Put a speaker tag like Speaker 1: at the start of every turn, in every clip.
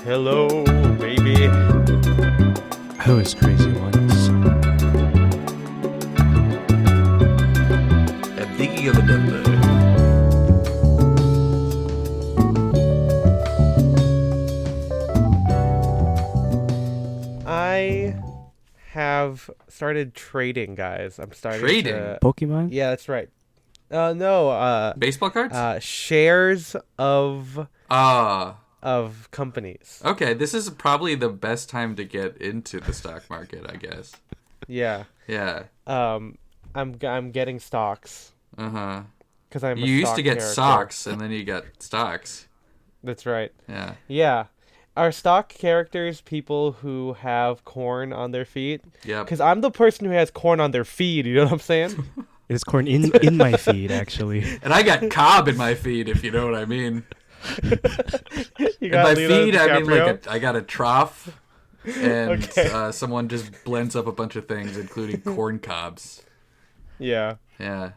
Speaker 1: Hello, baby.
Speaker 2: I was crazy once.
Speaker 3: I'm thinking of a number.
Speaker 1: I have started trading, guys. I'm starting
Speaker 3: Trading?
Speaker 1: to...
Speaker 2: Pokemon?
Speaker 1: Yeah, that's right. No,
Speaker 3: Baseball cards?
Speaker 1: shares of
Speaker 3: Ah.
Speaker 1: companies.
Speaker 3: Okay, this is probably the best time to get into the stock market, I guess.
Speaker 1: Yeah.
Speaker 3: Yeah.
Speaker 1: I'm getting stocks
Speaker 3: Uh-huh.
Speaker 1: because I'm.
Speaker 3: You
Speaker 1: a
Speaker 3: used
Speaker 1: stock
Speaker 3: to get
Speaker 1: character.
Speaker 3: socks, and then you got stocks.
Speaker 1: That's right.
Speaker 3: Yeah.
Speaker 1: Yeah. Are stock characters people who have corn on their feet?
Speaker 3: Yep.
Speaker 1: Because I'm the person who has corn on their feet. You know what I'm saying?
Speaker 2: It's corn in my feed, actually.
Speaker 3: And I got cob in my feed, if you know what I mean.
Speaker 1: You
Speaker 3: In
Speaker 1: got
Speaker 3: my
Speaker 1: Leonardo
Speaker 3: feed, I mean
Speaker 1: DiCaprio?
Speaker 3: I got a trough, and
Speaker 1: Okay.
Speaker 3: someone just blends up a bunch of things, including corn cobs.
Speaker 1: Yeah.
Speaker 3: Yeah.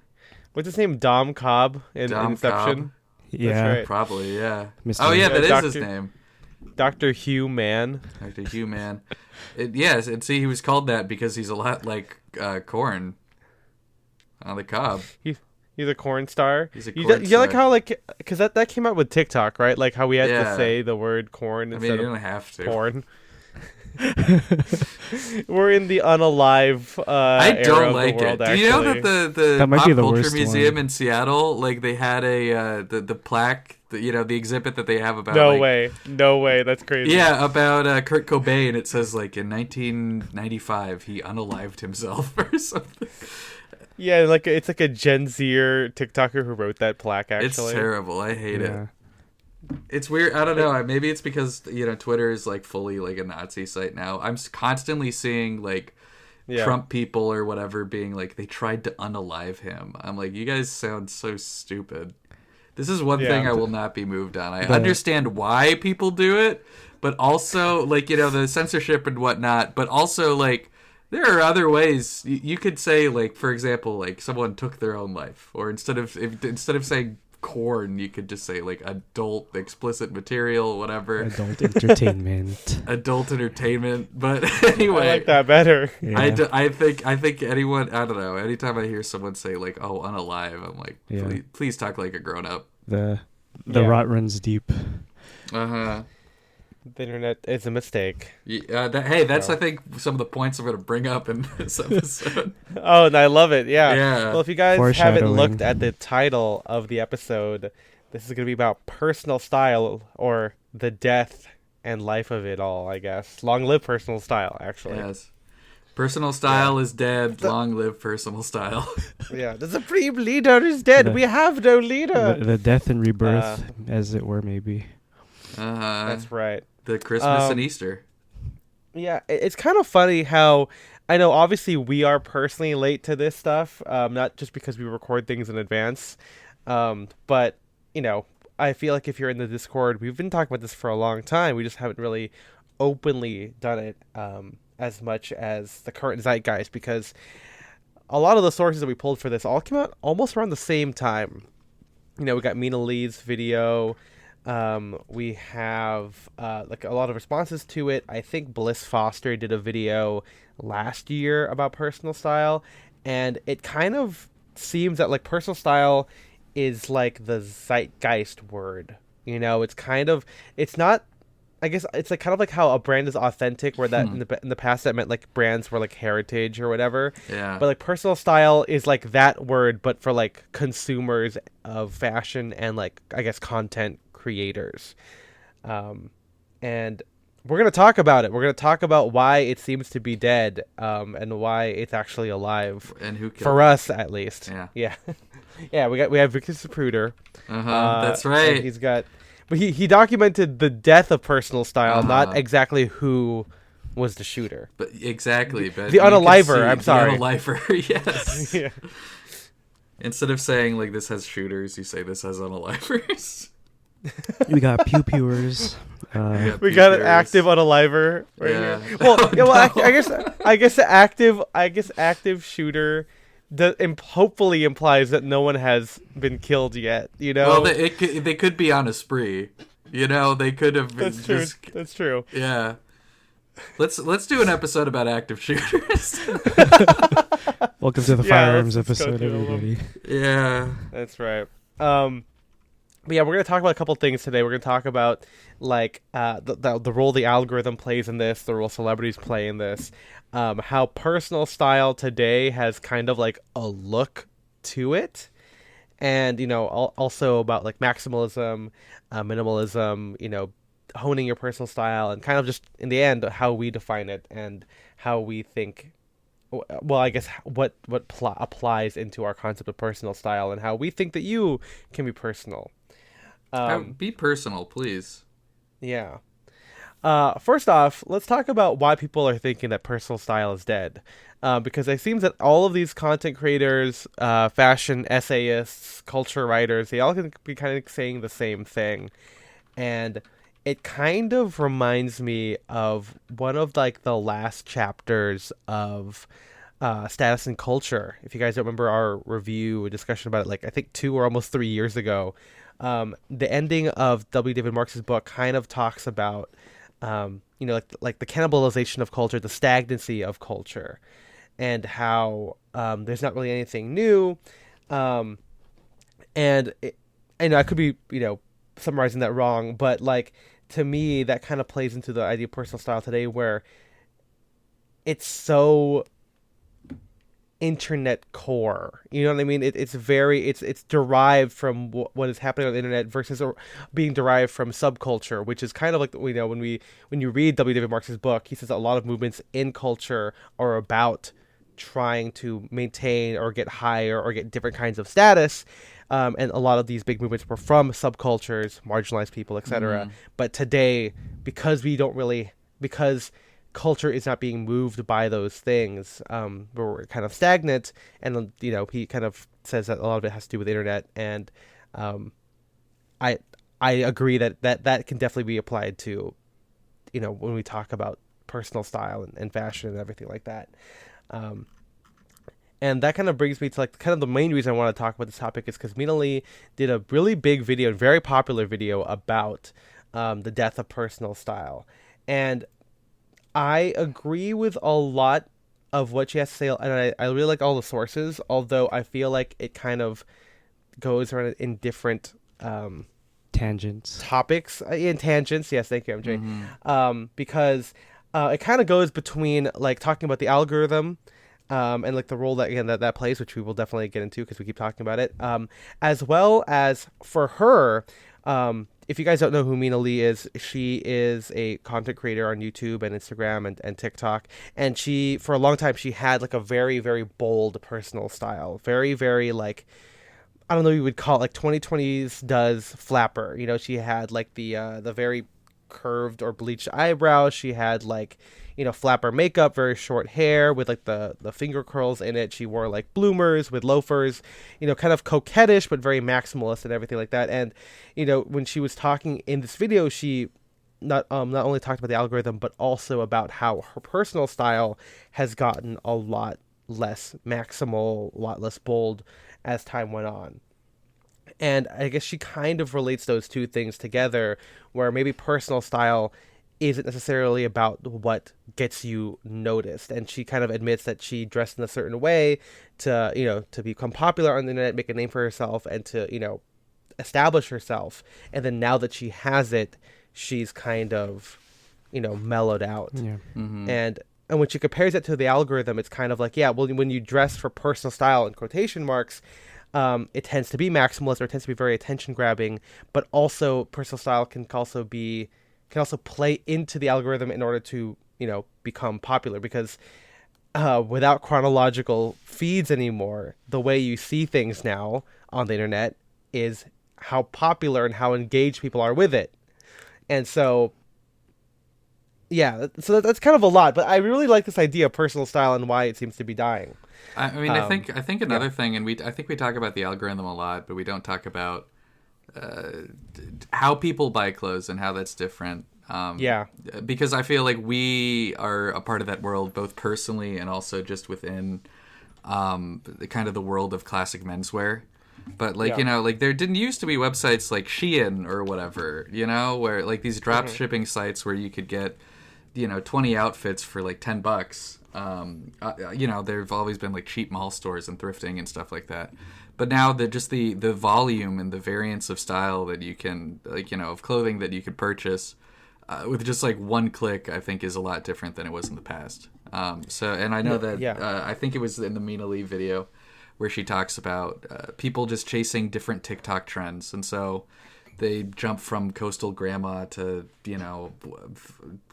Speaker 1: What's his name? Dom Cobb in
Speaker 3: Dom
Speaker 1: Inception.
Speaker 3: Cobb.
Speaker 2: Yeah.
Speaker 1: right.
Speaker 3: Probably, yeah.
Speaker 2: Mr.
Speaker 3: Oh, yeah, that is his
Speaker 1: Dr.
Speaker 3: name.
Speaker 1: Dr. Hugh Mann.
Speaker 3: Dr. Hugh Man. Yes, and see, he was called that because he's a lot like corn on the cob.
Speaker 1: He's a corn star.
Speaker 3: He's a
Speaker 1: You
Speaker 3: corn
Speaker 1: like
Speaker 3: star.
Speaker 1: how because that came out with TikTok, right? Like how we had to
Speaker 3: Yeah.
Speaker 1: say the word corn
Speaker 3: I mean,
Speaker 1: instead
Speaker 3: you
Speaker 1: of
Speaker 3: don't have to.
Speaker 1: porn. We're in the unalive
Speaker 3: I
Speaker 1: era
Speaker 3: don't
Speaker 1: of
Speaker 3: like
Speaker 1: the world,
Speaker 3: it. Do you know
Speaker 1: actually.
Speaker 3: that the
Speaker 2: That might
Speaker 3: Pop
Speaker 2: be the
Speaker 3: Culture
Speaker 2: worst
Speaker 3: Museum
Speaker 2: one.
Speaker 3: in Seattle, like they had a the plaque, the exhibit that they have about
Speaker 1: No way, that's crazy.
Speaker 3: Yeah, about Kurt Cobain. It says like in 1995 he unalived himself or something.
Speaker 1: Yeah, like it's like a Gen Zer TikToker who wrote that plaque. Actually,
Speaker 3: It's terrible. I hate it.
Speaker 2: Yeah.
Speaker 3: It's weird. I don't know. Maybe it's because Twitter is like fully like a Nazi site now. I'm constantly seeing like
Speaker 1: Yeah.
Speaker 3: Trump people or whatever being like they tried to unalive him. I'm like, you guys sound so stupid. This is one
Speaker 1: Yeah.
Speaker 3: thing I will not be moved on. I understand why people do it, but also like the censorship and whatnot. But also like there are other ways you could say like, for example, like someone took their own life, or instead of saying corn, you could just say like adult explicit material, whatever.
Speaker 2: Adult entertainment.
Speaker 3: Adult entertainment. But anyway,
Speaker 1: I like that better.
Speaker 2: Yeah.
Speaker 3: I think anyone, I don't know, anytime I hear someone say like, oh, unalive, I'm like,
Speaker 2: Yeah.
Speaker 3: please talk like a grown up.
Speaker 2: The
Speaker 1: Yeah.
Speaker 2: rot runs deep.
Speaker 3: Uh-huh.
Speaker 1: The internet is a mistake.
Speaker 3: Hey, that's
Speaker 1: So.
Speaker 3: I think some of the points I'm going to bring up in this episode.
Speaker 1: Oh, and I love it. Yeah.
Speaker 3: Yeah.
Speaker 1: Well, if you guys haven't
Speaker 2: Foreshadowing.
Speaker 1: looked at the title of the episode, this is going to be about personal style, or the death and life of it all, I guess. Long live personal style, actually.
Speaker 3: Yes. Personal style is dead. Long live personal style.
Speaker 1: Yeah. The supreme leader is dead.
Speaker 2: The-
Speaker 1: We have no leader.
Speaker 2: The death and rebirth, as it were, maybe.
Speaker 3: That's
Speaker 1: That's right.
Speaker 3: the Christmas and
Speaker 1: Um,
Speaker 3: Easter.
Speaker 1: Yeah, it's kind of funny how I know obviously we are personally late to this stuff, not just because we record things in advance, but I feel like if you're in the Discord, we've been talking about this for a long time. We just haven't really openly done it as much as the current zeitgeist, because a lot of the sources that we pulled for this all came out almost around the same time. We got Mina Lee's video. We have like a lot of responses to it. I think Bliss Foster did a video last year about personal style, and it kind of seems that like personal style is like the zeitgeist word. It's not. I guess it's like kind of like how a brand is authentic, where that in the past that meant like brands were like heritage or whatever.
Speaker 3: Yeah.
Speaker 1: But like personal style is like that word, but for like consumers of fashion and like I guess content creators. And we're gonna talk about it. We're gonna talk about why it seems to be dead, and why it's actually alive
Speaker 3: And who killed
Speaker 1: for us at least.
Speaker 3: Yeah.
Speaker 1: Yeah. Yeah. We have Victor Zapruder.
Speaker 3: That's
Speaker 1: and
Speaker 3: right.
Speaker 1: He's got, but he documented the death of personal style, not
Speaker 3: Uh-huh.
Speaker 1: exactly who was the shooter.
Speaker 3: But exactly, but
Speaker 1: The
Speaker 3: you can
Speaker 1: unaliver,
Speaker 3: see-
Speaker 1: I'm sorry.
Speaker 3: The unaliver, yes.
Speaker 1: Yeah.
Speaker 3: Instead of saying like this has shooters, you say this has unalivers.
Speaker 2: We got pew pewers.
Speaker 1: We got an
Speaker 3: Pew-pewers.
Speaker 1: active unaliver right
Speaker 3: Yeah.
Speaker 1: here. Well,
Speaker 3: Oh,
Speaker 1: yeah, well,
Speaker 3: no.
Speaker 1: I guess the active shooter hopefully implies that no one has been killed yet.
Speaker 3: Well, they could be on a spree. You know, they could have
Speaker 1: That's
Speaker 3: just
Speaker 1: true. That's true.
Speaker 3: yeah. Let's do an episode about active shooters.
Speaker 2: Welcome to the
Speaker 1: Yeah,
Speaker 2: firearms
Speaker 1: let's go
Speaker 2: episode,
Speaker 1: through them.
Speaker 2: everybody.
Speaker 3: Yeah.
Speaker 1: That's right. But yeah, we're gonna talk about a couple things today. We're gonna talk about like the role the algorithm plays in this, the role celebrities play in this, how personal style today has kind of like a look to it, and also about like maximalism, minimalism, honing your personal style, and kind of just in the end how we define it and how we think. Well, I guess what applies into our concept of personal style and how we think that you can be personal.
Speaker 3: Be personal, please.
Speaker 1: Yeah. First off, let's talk about why people are thinking that personal style is dead. Because it seems that all of these content creators, fashion essayists, culture writers, they all can be kind of saying the same thing. And it kind of reminds me of one of like the last chapters of Status and Culture. If you guys don't remember our review discussion about it, like I think 2 or almost 3 years ago, the ending of W. David Marx's book kind of talks about, like the cannibalization of culture, the stagnancy of culture, and how there's not really anything new. And I could be, summarizing that wrong, but like to me, that kind of plays into the idea of personal style today, where it's so internet core. You know what I mean? It's derived from what is happening on the internet versus being derived from subculture, which is kind of like when you read W. David Marx's book, he says a lot of movements in culture are about trying to maintain or get higher or get different kinds of status. And a lot of these big movements were from subcultures, marginalized people, etc. But today, because culture is not being moved by those things, we're kind of stagnant. And he kind of says that a lot of it has to do with the internet. And I agree that can definitely be applied to when we talk about personal style and fashion and everything like that. And that kind of brings me to like kind of the main reason I want to talk about this topic is because Mina Lee did a really big video, very popular video about the death of personal style. And I agree with a lot of what she has to say, and I really like all the sources, although I feel like it kind of goes around in different
Speaker 2: Tangents.
Speaker 1: topics. In tangents, yes, thank you, MJ. Because it kind of goes between like talking about the algorithm, and like the role that plays, which we will definitely get into because we keep talking about it, as well as for her. If you guys don't know who Mina Lee is, she is a content creator on YouTube and Instagram and TikTok, and she for a long time she had like a very, very bold personal style, very, very like, I don't know, you would call it like 2020s does flapper. She had like the very curved or bleached eyebrows. She had like flapper makeup, very short hair with like the finger curls in it. She wore like bloomers with loafers, kind of coquettish but very maximalist and everything like that. And when she was talking in this video, she not only talked about the algorithm but also about how her personal style has gotten a lot less maximal, a lot less bold as time went on. And I guess she kind of relates those two things together, where maybe personal style isn't necessarily about what gets you noticed. And she kind of admits that she dressed in a certain way to become popular on the internet, make a name for herself, and to, establish herself. And then now that she has it, she's kind of, mellowed out.
Speaker 2: Yeah.
Speaker 1: And when she compares it to the algorithm, it's kind of like, yeah, well, when you dress for personal style in quotation marks, it tends to be maximalist, or it tends to be very attention grabbing, but also personal style can also play into the algorithm in order to, become popular, because without chronological feeds anymore, the way you see things now on the internet is how popular and how engaged people are with it. And so, yeah, so that's kind of a lot, but I really like this idea of personal style and why it seems to be dying.
Speaker 3: I mean, I think another thing, and I think we talk about the algorithm a lot, but we don't talk about how people buy clothes and how that's different. Because I feel like we are a part of that world, both personally and also just within the kind of the world of classic menswear. But like,
Speaker 1: Yeah.
Speaker 3: like there didn't used to be websites like Shein or whatever, where like these drop shipping sites where you could get 20 outfits for like $10. There've always been like cheap mall stores and thrifting and stuff like that. But now the volume and the variance of style that you can of clothing that you could purchase with just like one click, I think is a lot different than it was in the past. And I know that I think it was in the Mina Lee video where she talks about people just chasing different TikTok trends, and so they jump from coastal grandma to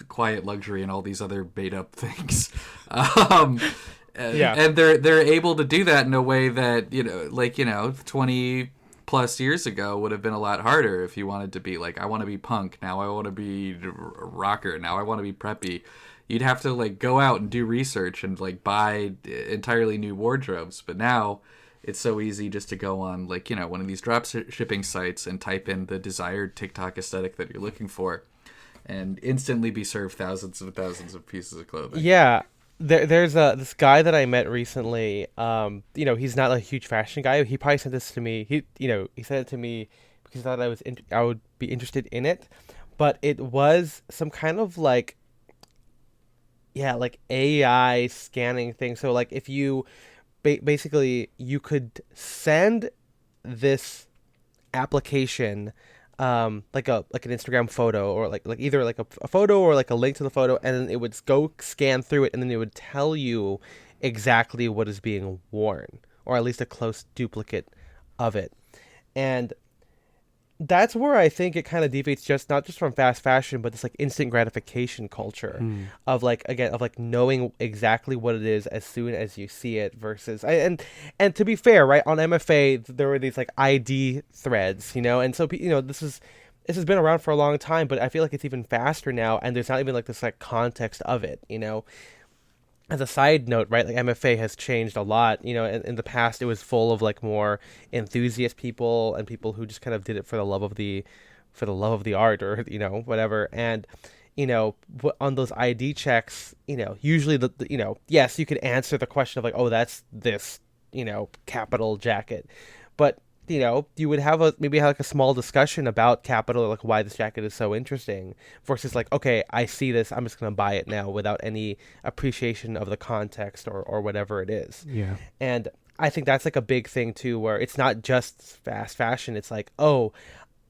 Speaker 3: quiet luxury and all these other made up things. And they're able to do that in a way that 20 plus years ago would have been a lot harder. If you wanted to be like, I want to be punk now, I want to be rocker now, I want to be preppy, you'd have to like go out and do research and like buy entirely new wardrobes. But now it's so easy just to go on like one of these drop shipping sites and type in the desired TikTok aesthetic that you're looking for, and instantly be served thousands and thousands of pieces of clothing.
Speaker 1: Yeah. There's this guy that I met recently. He's not a huge fashion guy. He probably sent this to me. He sent it to me because he thought I would be interested in it. But it was some kind of like AI scanning thing. So like if you basically you could send this application like an Instagram photo, or like either like a photo or like a link to the photo, and then it would go scan through it, and then it would tell you exactly what is being worn, or at least a close duplicate of it. And that's where I think it kind of deviates, just not just from fast fashion, but this like instant gratification culture of like, again, of like knowing exactly what it is as soon as you see it, versus and to be fair, right, on MFA there were these like ID threads, and so this has been around for a long time, but I feel like it's even faster now, and there's not even like this like context of it. As a side note, right, like MFA has changed a lot. In the past it was full of like more enthusiast people and people who just kind of did it for the love of the art, or whatever. And on those ID checks, usually yes, you could answer the question of like, oh, that's this Capital jacket, but you would maybe have like a small discussion about Capital, like why this jacket is so interesting, versus like, okay, I see this, I'm just gonna buy it now without any appreciation of the context or whatever it is.
Speaker 2: Yeah.
Speaker 1: And I think that's like a big thing too, where it's not just fast fashion. It's like, oh,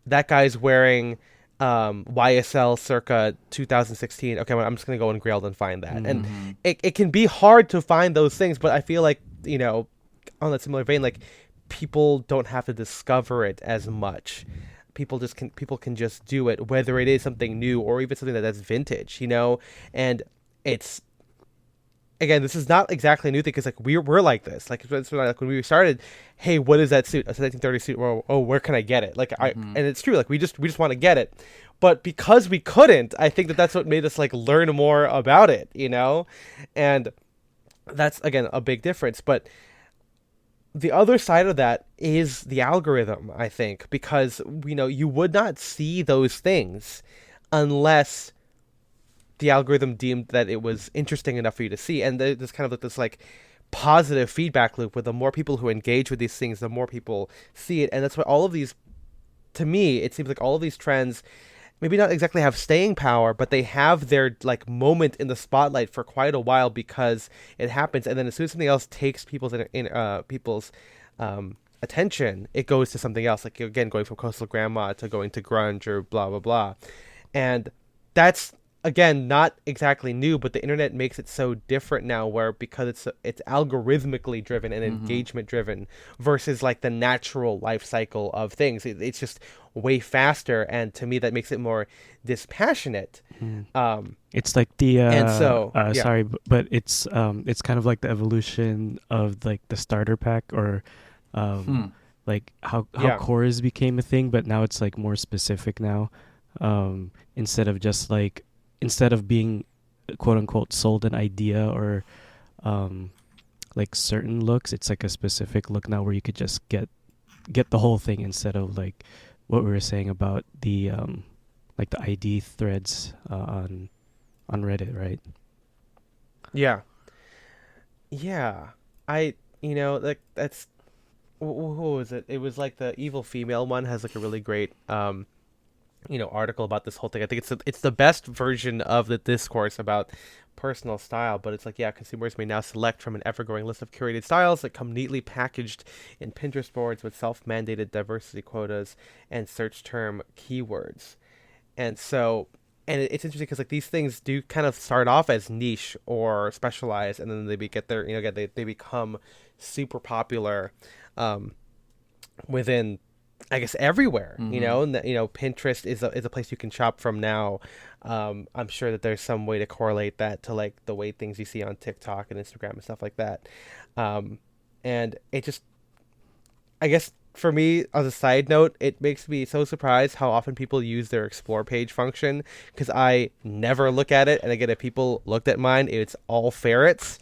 Speaker 1: that guy's wearing YSL circa 2016. Okay, well, I'm just gonna go on Grailed and find that. And it can be hard to find those things, but I feel like on that similar vein, like, people don't have to discover it as much. People can just do it, whether it is something new or even something that's vintage, and it's, again, this is not exactly a new thing, because like we're like this, like when we started, hey, what is that suit? It's a 1930 suit. Well, oh, where can I get it? Like and it's true, like we just want to get it, but because we couldn't, I think that's what made us like learn more about it, and that's, again, a big difference. But the other side of that is the algorithm, I think, because you would not see those things unless the algorithm deemed that it was interesting enough for you to see. And there's kind of like this like positive feedback loop, where the more people who engage with these things, the more people see it. And that's why all of these, to me, it seems like all of these trends maybe not exactly have staying power, but they have their like moment in the spotlight for quite a while, because it happens, and then as soon as something else takes people's attention, it goes to something else. Like, again, going from coastal grandma to going to grunge or blah blah blah, and that's, again, not exactly new, but the internet makes it so different now, where because it's algorithmically driven and engagement driven, versus like the natural life cycle of things. It's just way faster, and to me that makes it more dispassionate.
Speaker 2: It's like the
Speaker 1: and so
Speaker 2: sorry, but it's kind of like the evolution of like the starter pack, or like how cores became a thing, but now it's like more specific now, instead of being quote unquote sold an idea or like certain looks, it's like a specific look now where you could just get the whole thing, instead of like what we were saying about the like the ID threads on Reddit, right?
Speaker 1: Yeah. I like that's who was it? It was like the evil female one has like a really great article about this whole thing. I think it's the best version of the discourse about personal style, but it's like, yeah, consumers may now select from an ever-growing list of curated styles that come neatly packaged in Pinterest boards with self-mandated diversity quotas and search term keywords. And so, it's interesting because like these things do kind of start off as niche or specialized, and then they get their, again, they become super popular um, within, I guess, everywhere. And Pinterest is a place you can shop from now. I'm sure that there's some way to correlate that to like the way things you see on TikTok and Instagram and stuff like that. And it just, I guess, for me, as a side note, it makes me so surprised how often people use their explore page function, because I never look at it. And again, if people looked at mine, it's all ferrets.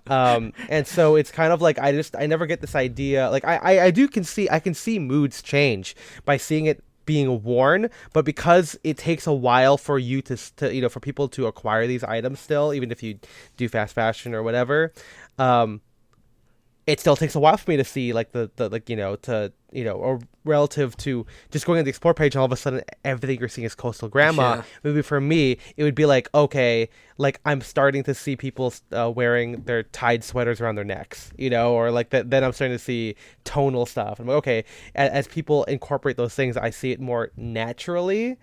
Speaker 1: And so it's kind of like I never get this idea. Like I can see moods change by seeing it being worn, but because it takes a while for you to for people to acquire these items still, even if you do fast fashion or whatever, it still takes a while for me to see like the like or relative to just going on the explore page and all of a sudden everything you're seeing is coastal grandma.
Speaker 3: Yeah.
Speaker 1: Maybe for me it would be like, okay, like I'm starting to see people wearing their tied sweaters around their necks, or like that. Then I'm starting to see tonal stuff. I'm like, okay, as people incorporate those things, I see it more naturally,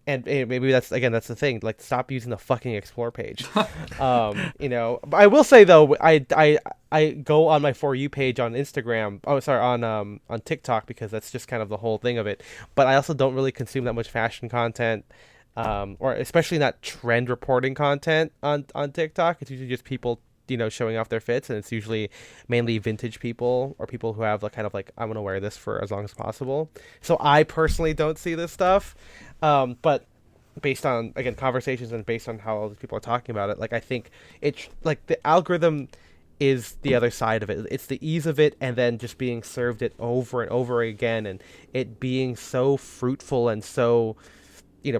Speaker 1: and maybe that's the thing. Like, stop using the fucking explore page. But I will say though, I go on my For You page on Instagram. Oh, sorry, on TikTok, because that's just kind of the whole thing of it. But I also don't really consume that much fashion content, or especially not trend reporting content on TikTok. It's usually just people showing off their fits, and it's usually mainly vintage people or people who have like kind of like, I want to wear this for as long as possible. So I personally don't see this stuff. But based on, again, conversations and based on how all these people are talking about it, like I think it's like the algorithm is the other side of it. It's the ease of it, and then just being served it over and over again, and it being so fruitful and so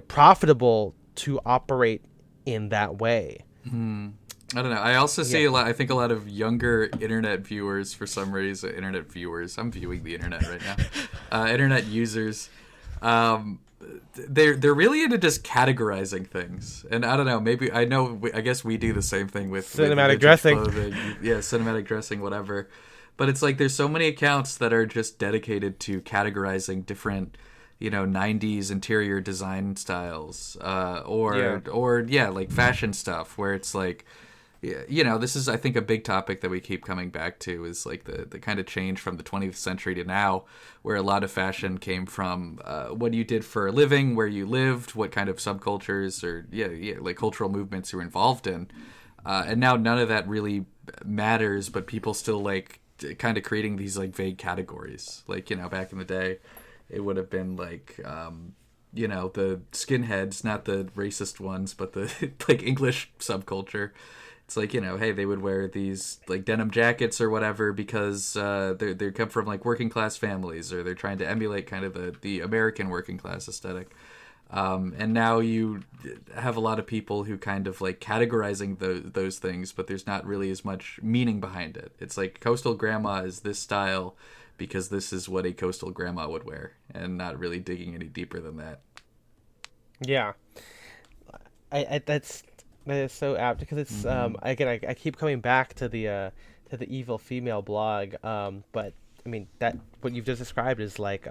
Speaker 1: profitable to operate in that way.
Speaker 3: I don't know. I also see a lot. I think a lot of younger internet viewers, for some reason, internet viewers. I'm viewing the internet right now. Internet users. They're really into just categorizing things, and I don't know. Maybe I guess we do the same thing with
Speaker 1: cinematic dressing.
Speaker 3: Yeah, cinematic dressing, whatever. But it's like there's so many accounts that are just dedicated to categorizing different, 90s interior design styles, or like fashion stuff, where it's like, this is, I think, a big topic that we keep coming back to, is like the kind of change from the 20th century to now, where a lot of fashion came from what you did for a living, where you lived, what kind of subcultures or like cultural movements you're involved in, and now none of that really matters, but people still like kind of creating these like vague categories. Like, back in the day, it would have been like the skinheads, not the racist ones, but the like English subculture. It's like, hey, they would wear these like denim jackets or whatever because they come from like working class families, or they're trying to emulate kind of the American working class aesthetic. And now you have a lot of people who kind of like categorizing those things, but there's not really as much meaning behind it. It's like coastal grandma is this style because this is what a coastal grandma would wear, and not really digging any deeper than that.
Speaker 1: Yeah, that is so apt, because it's again, I keep coming back to the evil female blog, but I mean, that what you've just described is like,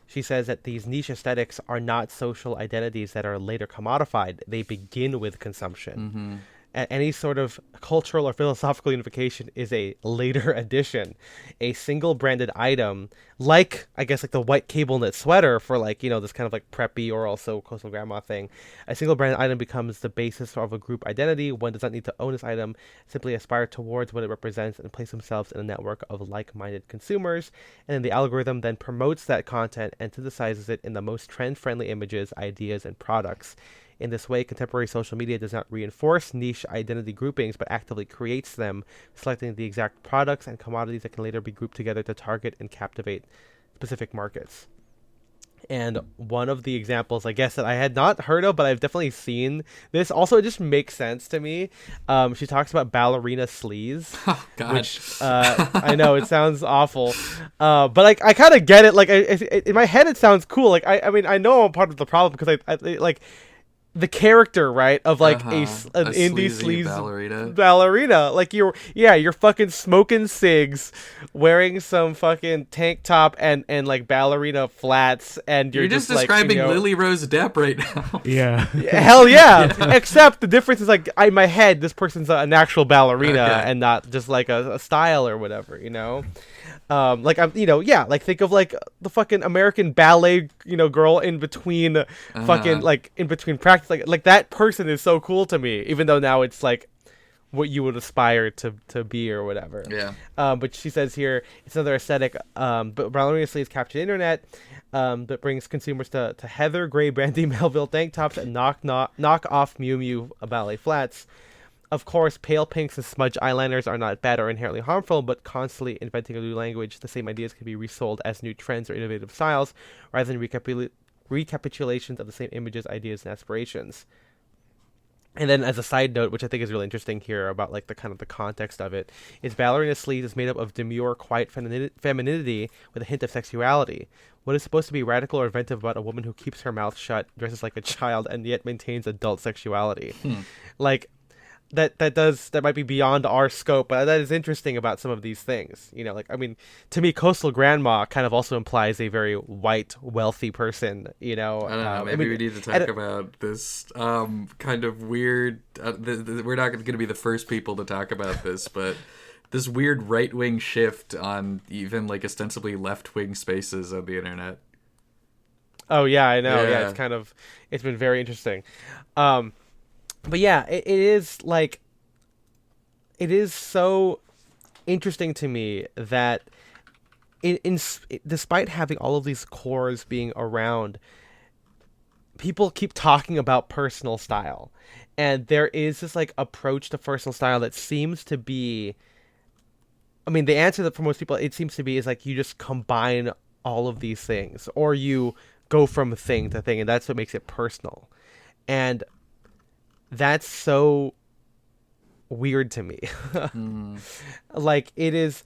Speaker 1: she says that these niche aesthetics are not social identities that are later commodified. They begin with consumption. Any sort of cultural or philosophical unification is a later addition. A single branded item, like, I guess, like the white cable knit sweater for like, this kind of like preppy or also coastal grandma thing. A single branded item becomes the basis of a group identity. One does not need to own this item, simply aspire towards what it represents and place themselves in a network of like-minded consumers. And then the algorithm then promotes that content and synthesizes it in the most trend-friendly images, ideas, and products. In this way, contemporary social media does not reinforce niche identity groupings, but actively creates them, selecting the exact products and commodities that can later be grouped together to target and captivate specific markets. And one of the examples, I guess, that I had not heard of, but I've definitely seen this. Also, it just makes sense to me. She talks about ballerina sleaze.
Speaker 3: Oh, God.
Speaker 1: Which, I know, it sounds awful. But, like, I kind of get it. Like, in my head, it sounds cool. Like, I mean, I know I'm part of the problem because I like, the character, right, of like an indie sleaze ballerina, like you're fucking smoking cigs, wearing some fucking tank top and like ballerina flats, and you're
Speaker 3: just
Speaker 1: like,
Speaker 3: describing Lily Rose Depp right now.
Speaker 2: Yeah.
Speaker 1: Hell yeah. Except the difference is like in my head, this person's an actual ballerina and not just like a style or whatever, you know. Like I'm, like think of like the fucking American ballet, girl in between, fucking like in between practice, like that person is so cool to me, even though now it's like what you would aspire to be or whatever.
Speaker 3: Yeah.
Speaker 1: But she says here it's another aesthetic. But ballerina sleeves captured the internet. That brings consumers to heather gray Brandy Melville tank tops and knock off Miu Miu ballet flats. Of course, pale pinks and smudge eyeliners are not bad or inherently harmful, but constantly inventing a new language, the same ideas can be resold as new trends or innovative styles, rather than recapitulations of the same images, ideas, and aspirations. And then, as a side note, which I think is really interesting here about like the kind of the context of it, is ballerina sleaze is made up of demure, quiet femininity with a hint of sexuality. What is supposed to be radical or inventive about a woman who keeps her mouth shut, dresses like a child, and yet maintains adult sexuality? Like. That might be beyond our scope, but that is interesting about some of these things. Like, I mean, to me, coastal grandma kind of also implies a very white, wealthy person.
Speaker 3: I don't know. Maybe we need to talk about this kind of weird. We're not going to be the first people to talk about this, but this weird right-wing shift on even like ostensibly left-wing spaces of the internet.
Speaker 1: Oh yeah, I know. Yeah, it's been very interesting. But yeah, it is like, it is so interesting to me that despite having all of these cores being around, people keep talking about personal style. And there is this like approach to personal style that seems to be, I mean, the answer that for most people, it seems to be is like you just combine all of these things, or you go from thing to thing, and that's what makes it personal. And that's so weird to me. Like it is,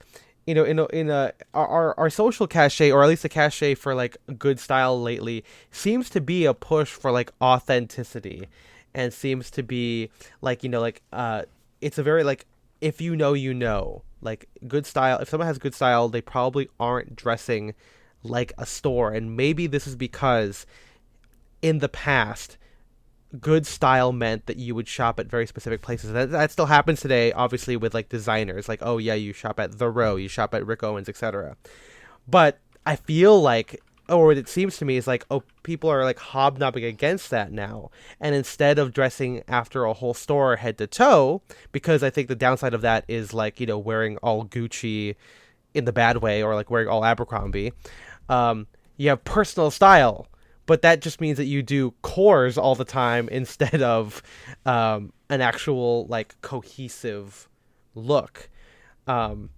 Speaker 1: our social cachet, or at least the cachet for like good style lately, seems to be a push for like authenticity, and seems to be like it's a very like if like good style. If someone has good style, they probably aren't dressing like a store, and maybe this is because in the past, good style meant that you would shop at very specific places. That still happens today, obviously, with like designers. Like, oh yeah, you shop at The Row, you shop at Rick Owens, etc. But I feel like, or what it seems to me is like, oh, people are like hobnobbing against that now. And instead of dressing after a whole store head to toe, because I think the downside of that is like, wearing all Gucci in the bad way, or like wearing all Abercrombie, you have personal style. But that just means that you do cores all the time instead of an actual like cohesive look. And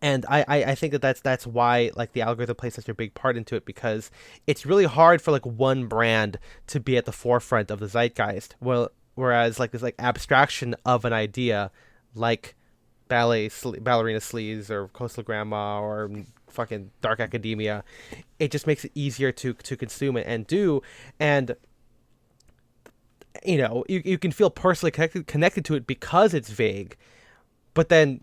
Speaker 1: I think that's why like the algorithm plays such a big part into it, because it's really hard for like one brand to be at the forefront of the zeitgeist. Well, whereas like this like abstraction of an idea, like ballerina sleaze or coastal grandma or fucking dark academia, it just makes it easier to consume it and do. And you can feel personally connected to it because it's vague, but then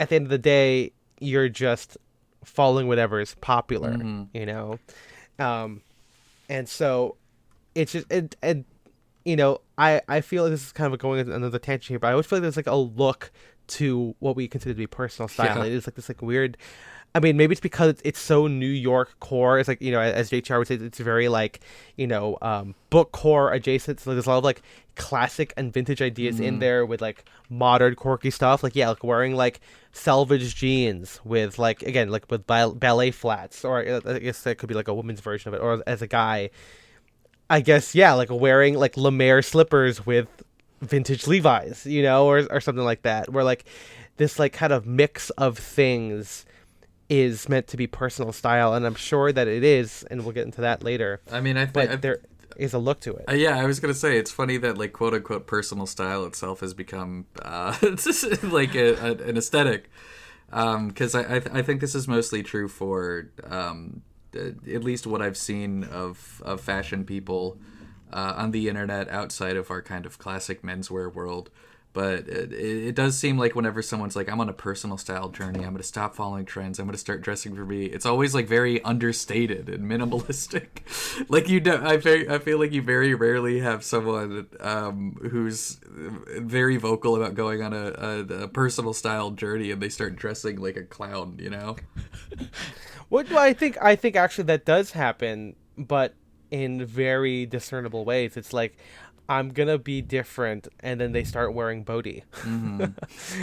Speaker 1: at the end of the day you're just following whatever is popular. And so it's just I feel like this is kind of going another tangent here, but I always feel like there's like a look to what we consider to be personal style. It is like this like weird, I mean, maybe it's because it's so New York core. It's like, as JTR would say, it's very like, book core adjacent. So there's a lot of like classic and vintage ideas in there with like modern quirky stuff. Like, yeah, like wearing like selvage jeans with like, again, like with ballet flats, or I guess that could be like a woman's version of it. Or as a guy, I guess, yeah, like wearing like Lemaire slippers with vintage Levi's, or something like that, where like this like kind of mix of things is meant to be personal style, and I'm sure that it is, and we'll get into that later.
Speaker 3: I mean,
Speaker 1: but there is a look to it.
Speaker 3: Yeah, I was gonna say it's funny that like quote unquote personal style itself has become like an aesthetic, because I think this is mostly true for at least what I've seen of fashion people on the internet outside of our kind of classic menswear world. But it does seem like whenever someone's like, I'm on a personal style journey, I'm going to stop following trends, I'm going to start dressing for me, it's always like very understated and minimalistic. Like I feel like you very rarely have someone who's very vocal about going on a personal style journey and they start dressing like a clown, you know?
Speaker 1: What do I think? I think actually that does happen, but in very discernible ways. It's like, I'm gonna be different, and then they start wearing Bodhi.
Speaker 3: Mm-hmm.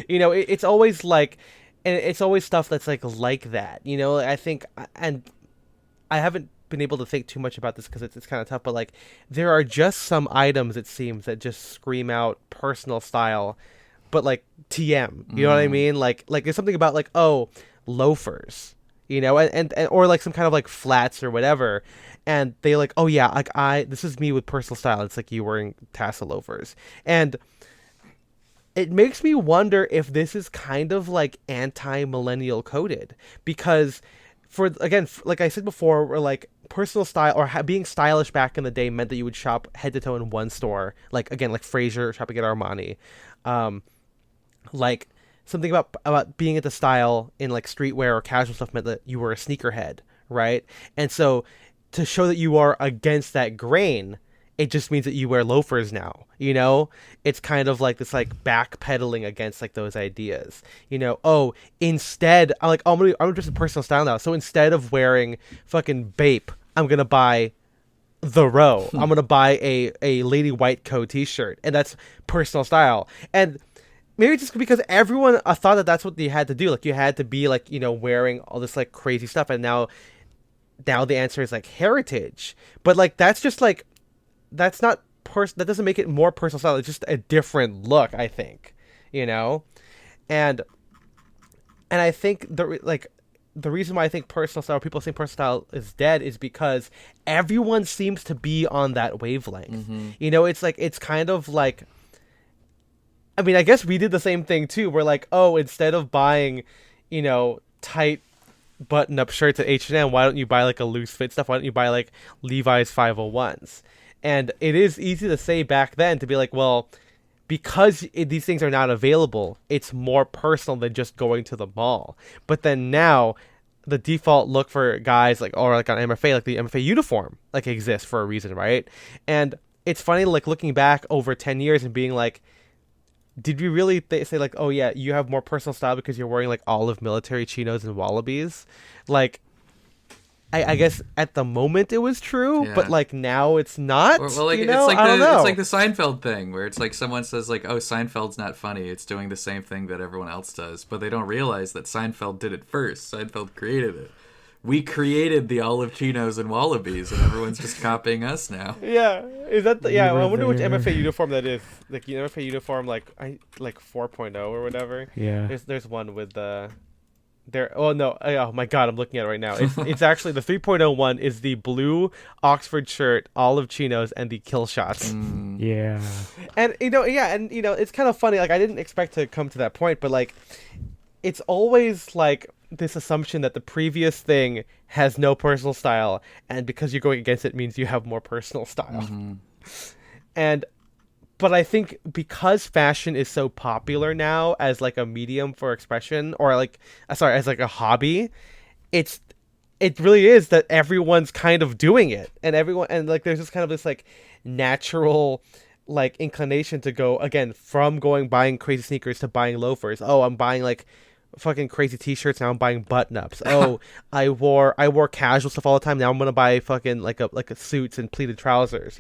Speaker 1: It's always like, and it's always stuff that's like that. I think, and I haven't been able to think too much about this because it's kind of tough. But like, there are just some items, it seems, that just scream out personal style, but like TM. You know what I mean? Like there's something about like, oh, loafers. And or like some kind of like flats or whatever, and they like, oh yeah, like this is me with personal style. It's like you wearing tassel loafers, and it makes me wonder if this is kind of like anti-millennial coded, because like I said before, we're like personal style or being stylish back in the day meant that you would shop head to toe in one store, like Fraser shopping at Armani, like. Something about being into style in like streetwear or casual stuff meant that you were a sneakerhead, right? And so to show that you are against that grain, it just means that you wear loafers now, It's kind of like this like backpedaling against like those ideas, Oh, instead, I'm like, oh, I'm just a personal style now. So instead of wearing fucking Bape, I'm going to buy The Row. I'm going to buy a Lady White Coat t-shirt, and that's personal style. And maybe just because everyone thought that that's what you had to do. Like, you had to be, like, wearing all this, like, crazy stuff. And now the answer is, like, heritage. But, like, that's just, like, that's not that doesn't make it more personal style. It's just a different look, I think. And I think, the reason why I think personal style, people think personal style is dead, is because everyone seems to be on that wavelength. Mm-hmm. It's, like, it's kind of, like... I mean, I guess we did the same thing too. We're like, oh, instead of buying, tight button-up shirts at H&M, why don't you buy like a loose fit stuff? Why don't you buy like Levi's 501s? And it is easy to say back then to be like, well, because these things are not available, it's more personal than just going to the mall. But then now, the default look for guys like, or like on MFA, like the MFA uniform, like exists for a reason, right? And it's funny, like looking back over 10 years and being like, did we really say like, oh yeah, you have more personal style because you're wearing like olive military chinos and wallabies? Like, I guess at the moment it was true, but like now it's not.
Speaker 3: Well, like, it's like the Seinfeld thing where it's like someone says like, oh, Seinfeld's not funny. It's doing the same thing that everyone else does, but they don't realize that Seinfeld did it first. Seinfeld created it. We created the olive chinos and wallabies, and everyone's just copying us now.
Speaker 1: Yeah, is that I wonder which MFA uniform that is. Like MFA uniform, like 4.0 or whatever.
Speaker 2: Yeah.
Speaker 1: There's one with the. Oh no! Oh my God! I'm looking at it right now. It's actually the 3.0 one is the blue Oxford shirt, olive chinos, and the kill shots.
Speaker 2: Yeah.
Speaker 1: And it's kind of funny. Like, I didn't expect to come to that point, but like, it's always like this assumption that the previous thing has no personal style, and because you're going against it means you have more personal style. Mm-hmm. But I think because fashion is so popular now as like a medium for expression, or like, as like a hobby, it really is that everyone's kind of doing it, and like there's just kind of this like natural like inclination to go again from buying crazy sneakers to buying loafers. Oh, I'm buying like fucking crazy t-shirts, now I'm buying button-ups. Oh, I wore casual stuff all the time, now I'm gonna buy fucking like a suits and pleated trousers.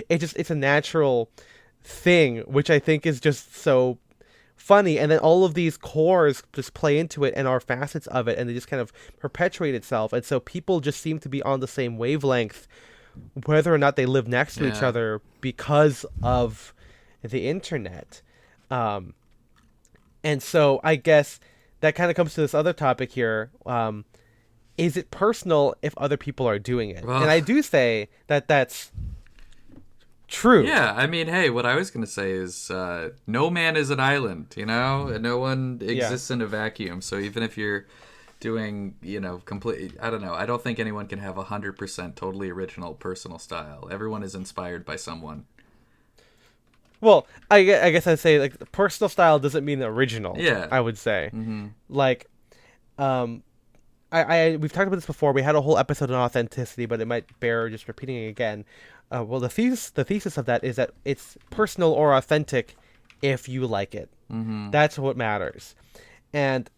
Speaker 1: It's a natural thing, which I think is just so funny. And then all of these cores just play into it and are facets of it, and they just kind of perpetuate itself. And so people just seem to be on the same wavelength, whether or not they live next to each other, because of the internet. And so I guess that kind of comes to this other topic here. Is it personal if other people are doing it?
Speaker 3: Well,
Speaker 1: and I do say that that's true.
Speaker 3: Yeah, I mean, hey, what I was going to say is no man is an island, you know? And no one exists in a vacuum. So even if you're doing, complete, I don't know. I don't think anyone can have 100% totally original personal style. Everyone is inspired by someone.
Speaker 1: Well, I guess I'd say, like, personal style doesn't mean original.
Speaker 3: Yeah.
Speaker 1: I would say.
Speaker 3: Mm-hmm.
Speaker 1: Like, we've talked about this before. We had a whole episode on authenticity, but it might bear just repeating it again. Well, the thesis of that is that it's personal or authentic if you like it.
Speaker 3: Mm-hmm.
Speaker 1: That's what matters. And,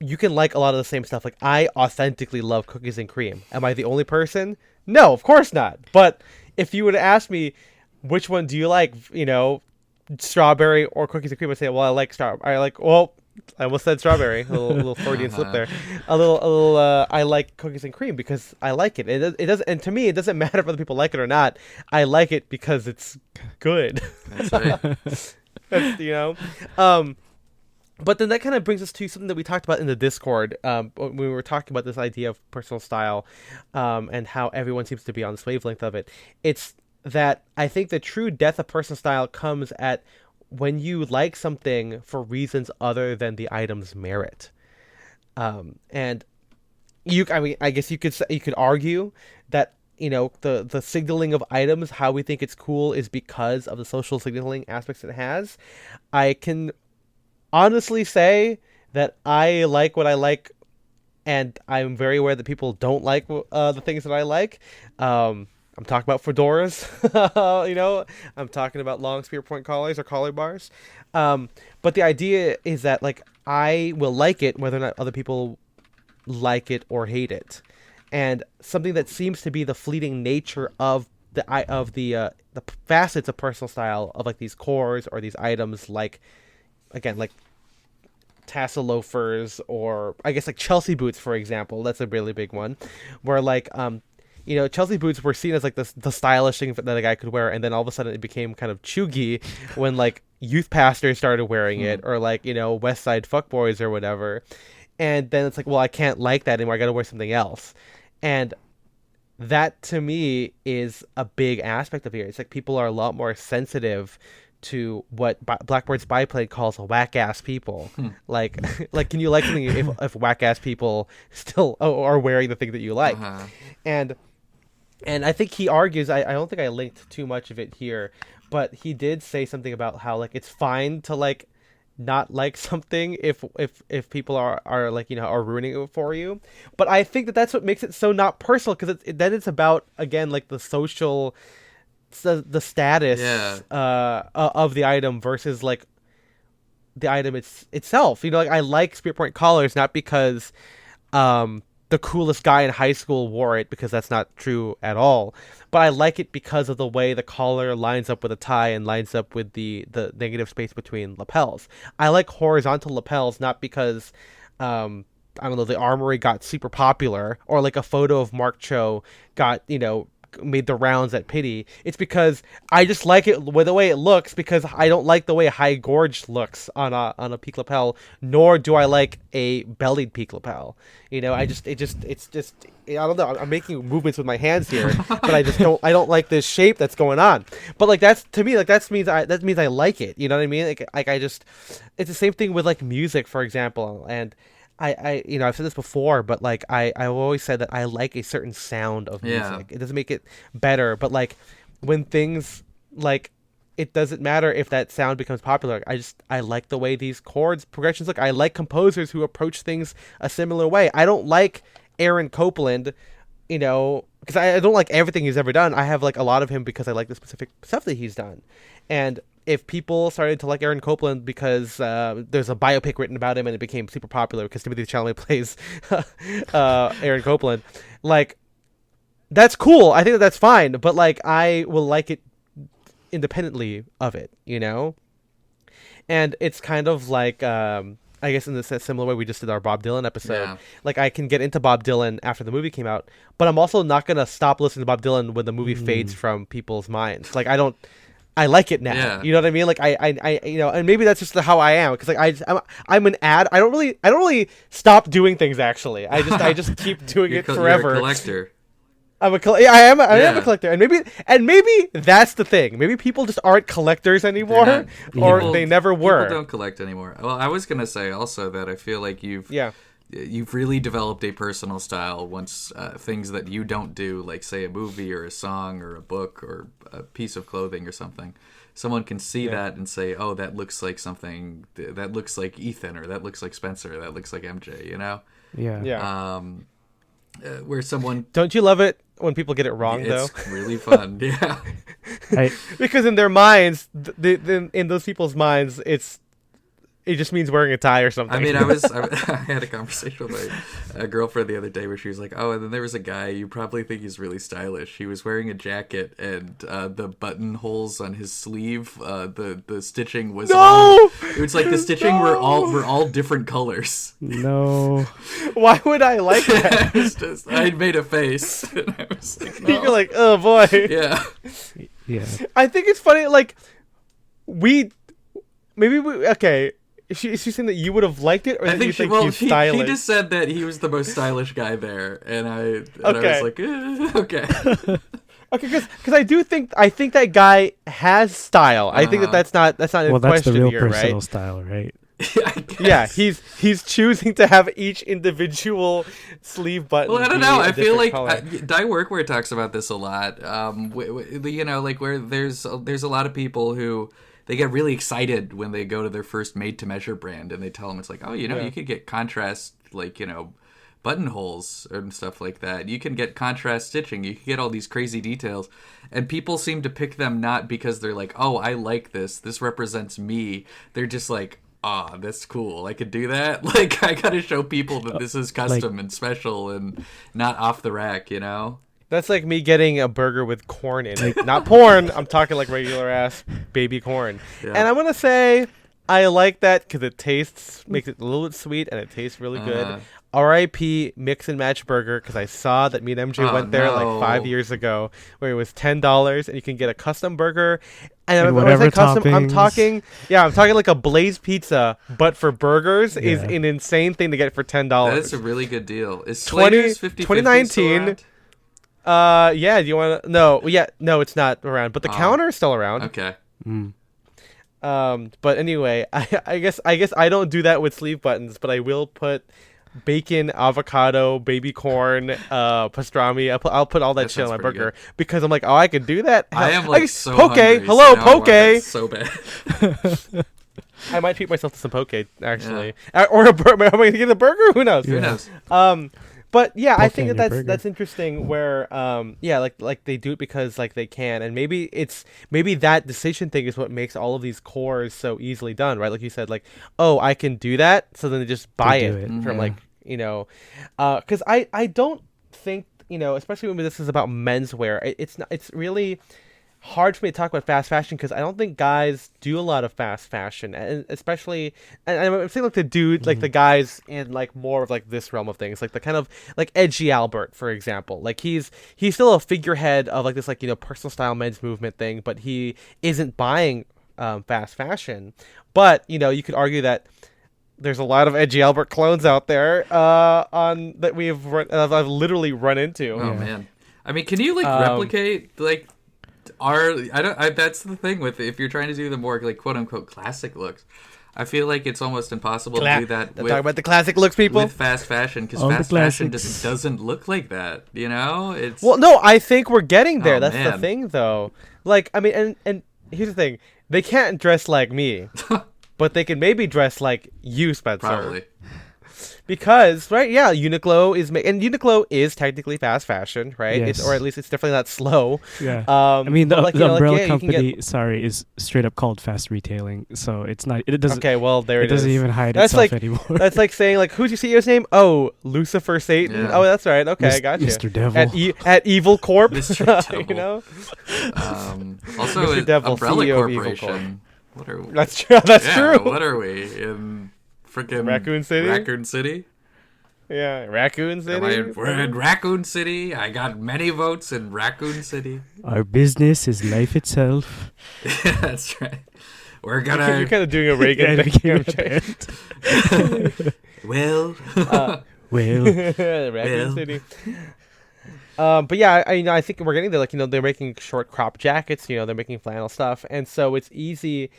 Speaker 1: you can like a lot of the same stuff. Like, I authentically love cookies and cream. Am I the only person? No, of course not. But if you would ask me, which one do you like, strawberry or cookies and cream, I'd say, well, I like strawberry. I almost said strawberry. A little Freudian slip there. I like cookies and cream because I like it. It doesn't, and to me, it doesn't matter if other people like it or not. I like it because it's good.
Speaker 3: That's right.
Speaker 1: But then that kind of brings us to something that we talked about in the Discord when we were talking about this idea of personal style, and how everyone seems to be on this wavelength of it. It's that I think the true death of personal style comes at when you like something for reasons other than the item's merit. And I guess you could argue that, the signaling of items, how we think it's cool, is because of the social signaling aspects it has. I can honestly say that I like what I like, and I'm very aware that people don't like the things that I like. I'm talking about fedoras, I'm talking about long spear point collars or collar bars. But the idea is that, like, I will like it whether or not other people like it or hate it. And something that seems to be the fleeting nature of the facets of personal style, of like these cores or these items, like tassel loafers, or I guess like Chelsea boots, for example. That's a really big one, where like Chelsea boots were seen as like the stylish thing that a guy could wear, and then all of a sudden it became kind of chuggy when like youth pastors started wearing it, or like West Side fuckboys or whatever. And then it's like, well, I can't like that anymore. I got to wear something else. And that to me is a big aspect of it. It's like people are a lot more sensitive to what Blackboard's biplane calls whack ass people. Like can you like something if whack ass people still are wearing the thing that you like? And I think he argues, I don't think I linked too much of it here, but he did say something about how, like, it's fine to like not like something if people are like are ruining it for you. But I think that's what makes it so not personal, because then it's about, again, like the social, the status of the item versus like the item itself. Like, I like spear point collars not because the coolest guy in high school wore it, because that's not true at all, but I like it because of the way the collar lines up with the tie and lines up with the negative space between lapels. I like horizontal lapels not because I don't know, the Armory got super popular, or like a photo of Mark Cho got made the rounds at Pity. It's because I just like it with the way it looks, because I don't like the way high gorge looks on a peak lapel, nor do I like a bellied peak lapel. I don't know, I'm making movements with my hands here, but I don't like this shape that's going on. But like, that's, to me, like, that means I like it. You know what I mean? Like I just, it's the same thing with like music, for example. And I've said this before, but like I've always said that I like a certain sound of music. It doesn't make it better, but like when things, like, it doesn't matter if that sound becomes popular. I like the way these chords progressions look. I like composers who approach things a similar way. I don't like Aaron Copland, because I don't like everything he's ever done. I have like a lot of him because I like the specific stuff that he's done. And if people started to like Aaron Copland because there's a biopic written about him and it became super popular because Timothy Chalamet plays Aaron Copland, like, that's cool. I think that's fine. But like, I will like it independently of it, And it's kind of like, I guess in this similar way we just did our Bob Dylan episode. Yeah. Like, I can get into Bob Dylan after the movie came out, but I'm also not going to stop listening to Bob Dylan when the movie fades from people's minds. Like, I like it now.
Speaker 3: Yeah.
Speaker 1: You know what I mean? Like I and maybe that's just how I am because like I'm an ad. I don't really stop doing things. Actually, I just keep doing it forever.
Speaker 3: You're a collector.
Speaker 1: I am a collector, and maybe that's the thing. Maybe people just aren't collectors anymore, or they never were.
Speaker 3: People don't collect anymore. Well, I was gonna say also that I feel like you've really developed a personal style once things that you don't do, like say a movie or a song or a book or a piece of clothing or something. Someone can see that and say, "Oh, that looks like something. That looks like Ethan, or that looks like Spencer, that looks like MJ." You know?
Speaker 1: Yeah.
Speaker 3: Where someone
Speaker 1: don't you love it when people get it wrong though?
Speaker 3: It's really fun. Yeah.
Speaker 1: Because in their minds, in those people's minds, it just means wearing a tie or something.
Speaker 3: I mean, I had a conversation with a girlfriend the other day where she was like, "Oh, and then there was a guy you probably think he's really stylish. He was wearing a jacket, and the buttonholes on his sleeve, the stitching was it was like the stitching were all different colors.
Speaker 2: No.
Speaker 1: Why would I like that?
Speaker 3: I made a face, and I was like, no.
Speaker 1: You're like, oh boy.
Speaker 3: Yeah.
Speaker 2: Yeah.
Speaker 1: I think it's funny. Like okay. Is she saying that you would have liked it, or that you think he's stylish?
Speaker 3: She just said that he was the most stylish guy there, and I was like, okay.
Speaker 1: Okay, because I think that guy has style. I think that's not in question here, right?
Speaker 2: Well, that's the real personal style, right?
Speaker 1: Yeah, he's choosing to have each individual sleeve button.
Speaker 3: Well, I don't know. I feel like
Speaker 1: Die
Speaker 3: Workwear talks about this a lot. You know, like where there's a lot of people who they get really excited when they go to their first made-to-measure brand, and they tell them it's like, oh, you know, you could get contrast, like, you know, buttonholes and stuff like that. You can get contrast stitching. You can get all these crazy details, and people seem to pick them not because they're like, oh, I like this. This represents me. They're just like, ah, that's cool. I could do that. Like, I gotta show people that this is custom and special and not off the rack, you know?
Speaker 1: That's like me getting a burger with corn in it. Not porn. I'm talking like regular ass baby corn. Yeah. And I'm going to say I like that because it makes it a little bit sweet and it tastes really good. R.I.P. Mix and Match Burger, because I saw that me and MJ went there like 5 years ago where it was $10 and you can get a custom burger. And when I say custom, I'm talking like a Blaze Pizza, but for burgers is an insane thing to get for $10.
Speaker 3: That is a really good deal. Is Slater's
Speaker 1: 2019. Yeah, do you want to? No, it's not around, but the counter is still around.
Speaker 3: Okay.
Speaker 1: But anyway, I guess I don't do that with sleeve buttons, but I will put bacon, avocado, baby corn, pastrami. I'll put all that shit on my burger because I'm like, oh, I can do that.
Speaker 3: I am like so
Speaker 1: poke.
Speaker 3: Hungry,
Speaker 1: Hello,
Speaker 3: so
Speaker 1: poke.
Speaker 3: That's so bad.
Speaker 1: I might treat myself to some poke actually, or a burger. Am I gonna get a burger? Who knows?
Speaker 3: Who knows?
Speaker 1: But yeah, I think that's interesting. Where like they do it because like they can, and maybe that decision thing is what makes all of these cores so easily done, right? Like you said, like, oh, I can do that, so then they just buy it from like, you know, because I don't think, you know, especially when this is about menswear, it's really hard for me to talk about fast fashion because I don't think guys do a lot of fast fashion, and especially, and I'm saying like the dude, like the guys in like more of like this realm of things, like the kind of like edgy Albert, for example. Like he's still a figurehead of like this, like, you know, personal style men's movement thing, but he isn't buying fast fashion. But, you know, you could argue that there's a lot of edgy Albert clones out there on that I've literally run into.
Speaker 3: Oh man, I mean, can you like replicate like? That's the thing with, if you're trying to do the more like quote unquote classic looks, I feel like it's almost impossible to do that.
Speaker 1: Talk about the classic looks, people,
Speaker 3: with fast fashion, because fast fashion just doesn't look like that. You know, it's
Speaker 1: no. I think we're getting there. That's the thing, though. Like, I mean, and here's the thing: they can't dress like me, but they can maybe dress like you, Spencer.
Speaker 3: Probably.
Speaker 1: Because, right, yeah, Uniqlo is technically fast fashion, right?
Speaker 2: Yes.
Speaker 1: Or at least it's definitely not slow.
Speaker 2: Yeah. I mean, the umbrella company, is straight up called fast retailing, so it's not. It doesn't.
Speaker 1: Okay, well, it
Speaker 2: doesn't even hide itself anymore.
Speaker 1: That's like saying, like, who's your CEO's name? Oh, Lucifer Satan. Yeah. Oh, that's right. Okay, I got you.
Speaker 2: Mr. Devil
Speaker 1: at Evil Corp.
Speaker 3: Mr. Devil.
Speaker 1: You know.
Speaker 3: Also,
Speaker 1: Mr. Devil,
Speaker 3: Umbrella
Speaker 1: CEO
Speaker 3: Corporation.
Speaker 1: Of Evil Corp.
Speaker 3: What are we?
Speaker 1: That's true. That's true.
Speaker 3: What are we in? Freaking
Speaker 1: Raccoon City.
Speaker 3: Raccoon City.
Speaker 1: Yeah, Raccoon City.
Speaker 3: We're in Raccoon City. I got many votes in Raccoon City.
Speaker 2: Our business is life itself.
Speaker 3: Yeah, that's right. We're
Speaker 1: You're
Speaker 3: gonna.
Speaker 1: kind of doing a Reagan thing.
Speaker 3: Well.
Speaker 1: Raccoon City. But yeah, I think we're getting there. Like, they're making short crop jackets. They're making flannel stuff, and so it's easy.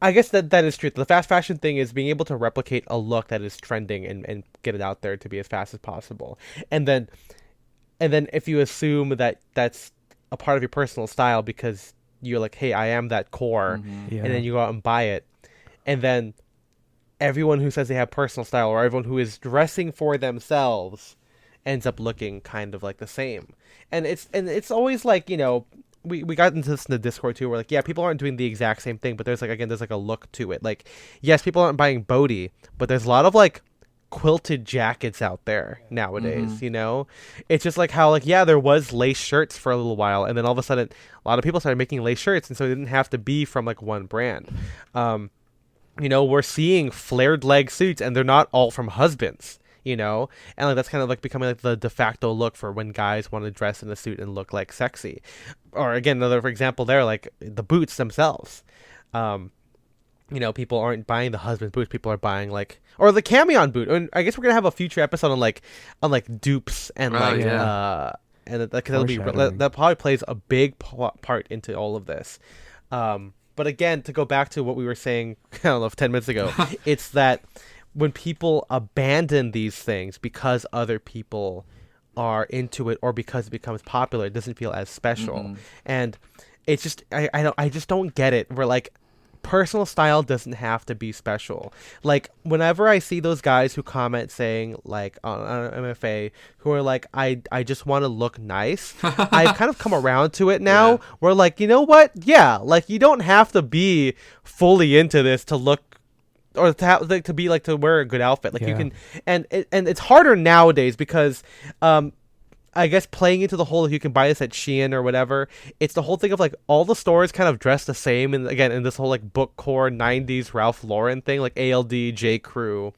Speaker 1: I guess that is true. The fast fashion thing is being able to replicate a look that is trending and get it out there to be as fast as possible. And then if you assume that that's a part of your personal style because you're like, hey, I am that core, and then you go out and buy it, and then everyone who says they have personal style or everyone who is dressing for themselves ends up looking kind of like the same. And it's always like, we got into this in the Discord too, where like, yeah, people aren't doing the exact same thing, but there's like, again, there's like a look to it. Like, yes, people aren't buying Bodhi, but there's a lot of like quilted jackets out there nowadays. It's just like how, like, yeah, there was lace shirts for a little while, and then all of a sudden a lot of people started making lace shirts, and so it didn't have to be from like one brand. We're seeing flared leg suits, and they're not all from Husbands. And like that's kind of like becoming like the de facto look for when guys want to dress in a suit and look like sexy. Or again, another example there, like the boots themselves. People aren't buying the Husband's boots. People are buying like, or the Camion boot. And I guess we're gonna have a future episode on like dupes and and because that probably plays a big part into all of this. But again, to go back to what we were saying, I don't know, 10 minutes ago, it's that when people abandon these things because other people are into it or because it becomes popular, it doesn't feel as special. And it's just I just don't get it. We're like, personal style doesn't have to be special. Like, whenever I see those guys who comment saying like on MFA who are like, I just want to look nice, I've kind of come around to it now. We're like, you know what? Yeah, like, you don't have to be fully into this to look, or to have, like, to be like, to wear a good outfit. Like, you can, and it's harder nowadays because I guess playing into the whole, if you can buy this at Shein or whatever, it's the whole thing of like all the stores kind of dress the same, and again, in this whole like book core 90s Ralph Lauren thing, like ALD, J. Crew.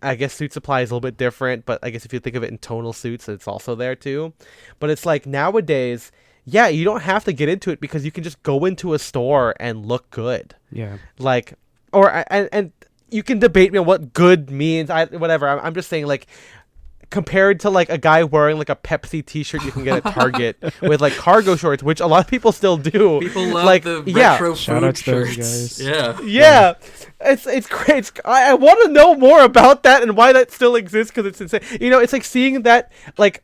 Speaker 1: I guess Suit Supply is a little bit different, but I guess if you think of it in tonal suits, it's also there too. But it's like nowadays, yeah, you don't have to get into it because you can just go into a store and look good.
Speaker 2: Yeah.
Speaker 1: Like, or and you can debate me on what good means. Whatever. I'm just saying, like, compared to like a guy wearing like a Pepsi t-shirt you can get at Target with like cargo shorts, which a lot of people still do.
Speaker 3: People love
Speaker 1: like,
Speaker 3: the retro food
Speaker 2: shirts.
Speaker 3: shirts.
Speaker 1: Yeah. It's great. I want to know more about that and why that still exists, because it's insane. It's like seeing that like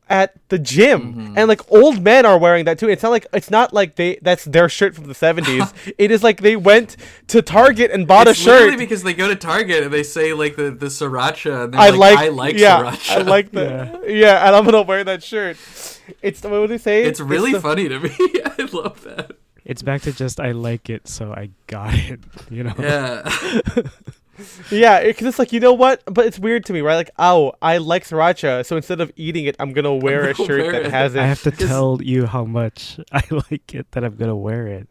Speaker 1: at the gym, and like old men are wearing that too. It's not like that's their shirt from the 70s. It is like they went to Target and bought a shirt.
Speaker 3: Literally because they go to Target and they say like the sriracha, and I like sriracha.
Speaker 1: I like that. Yeah, and I'm gonna wear that shirt. It's, what would they say?
Speaker 3: It's really funny to me. I love that.
Speaker 2: It's back to just, I like it, so I got it.
Speaker 3: Yeah.
Speaker 1: Yeah, because it's like, you know what? But it's weird to me, right? Like, oh, I like sriracha, so instead of eating it, I'm going to wear a shirt that has it.
Speaker 2: I have to tell you how much I like it that I'm going to wear it.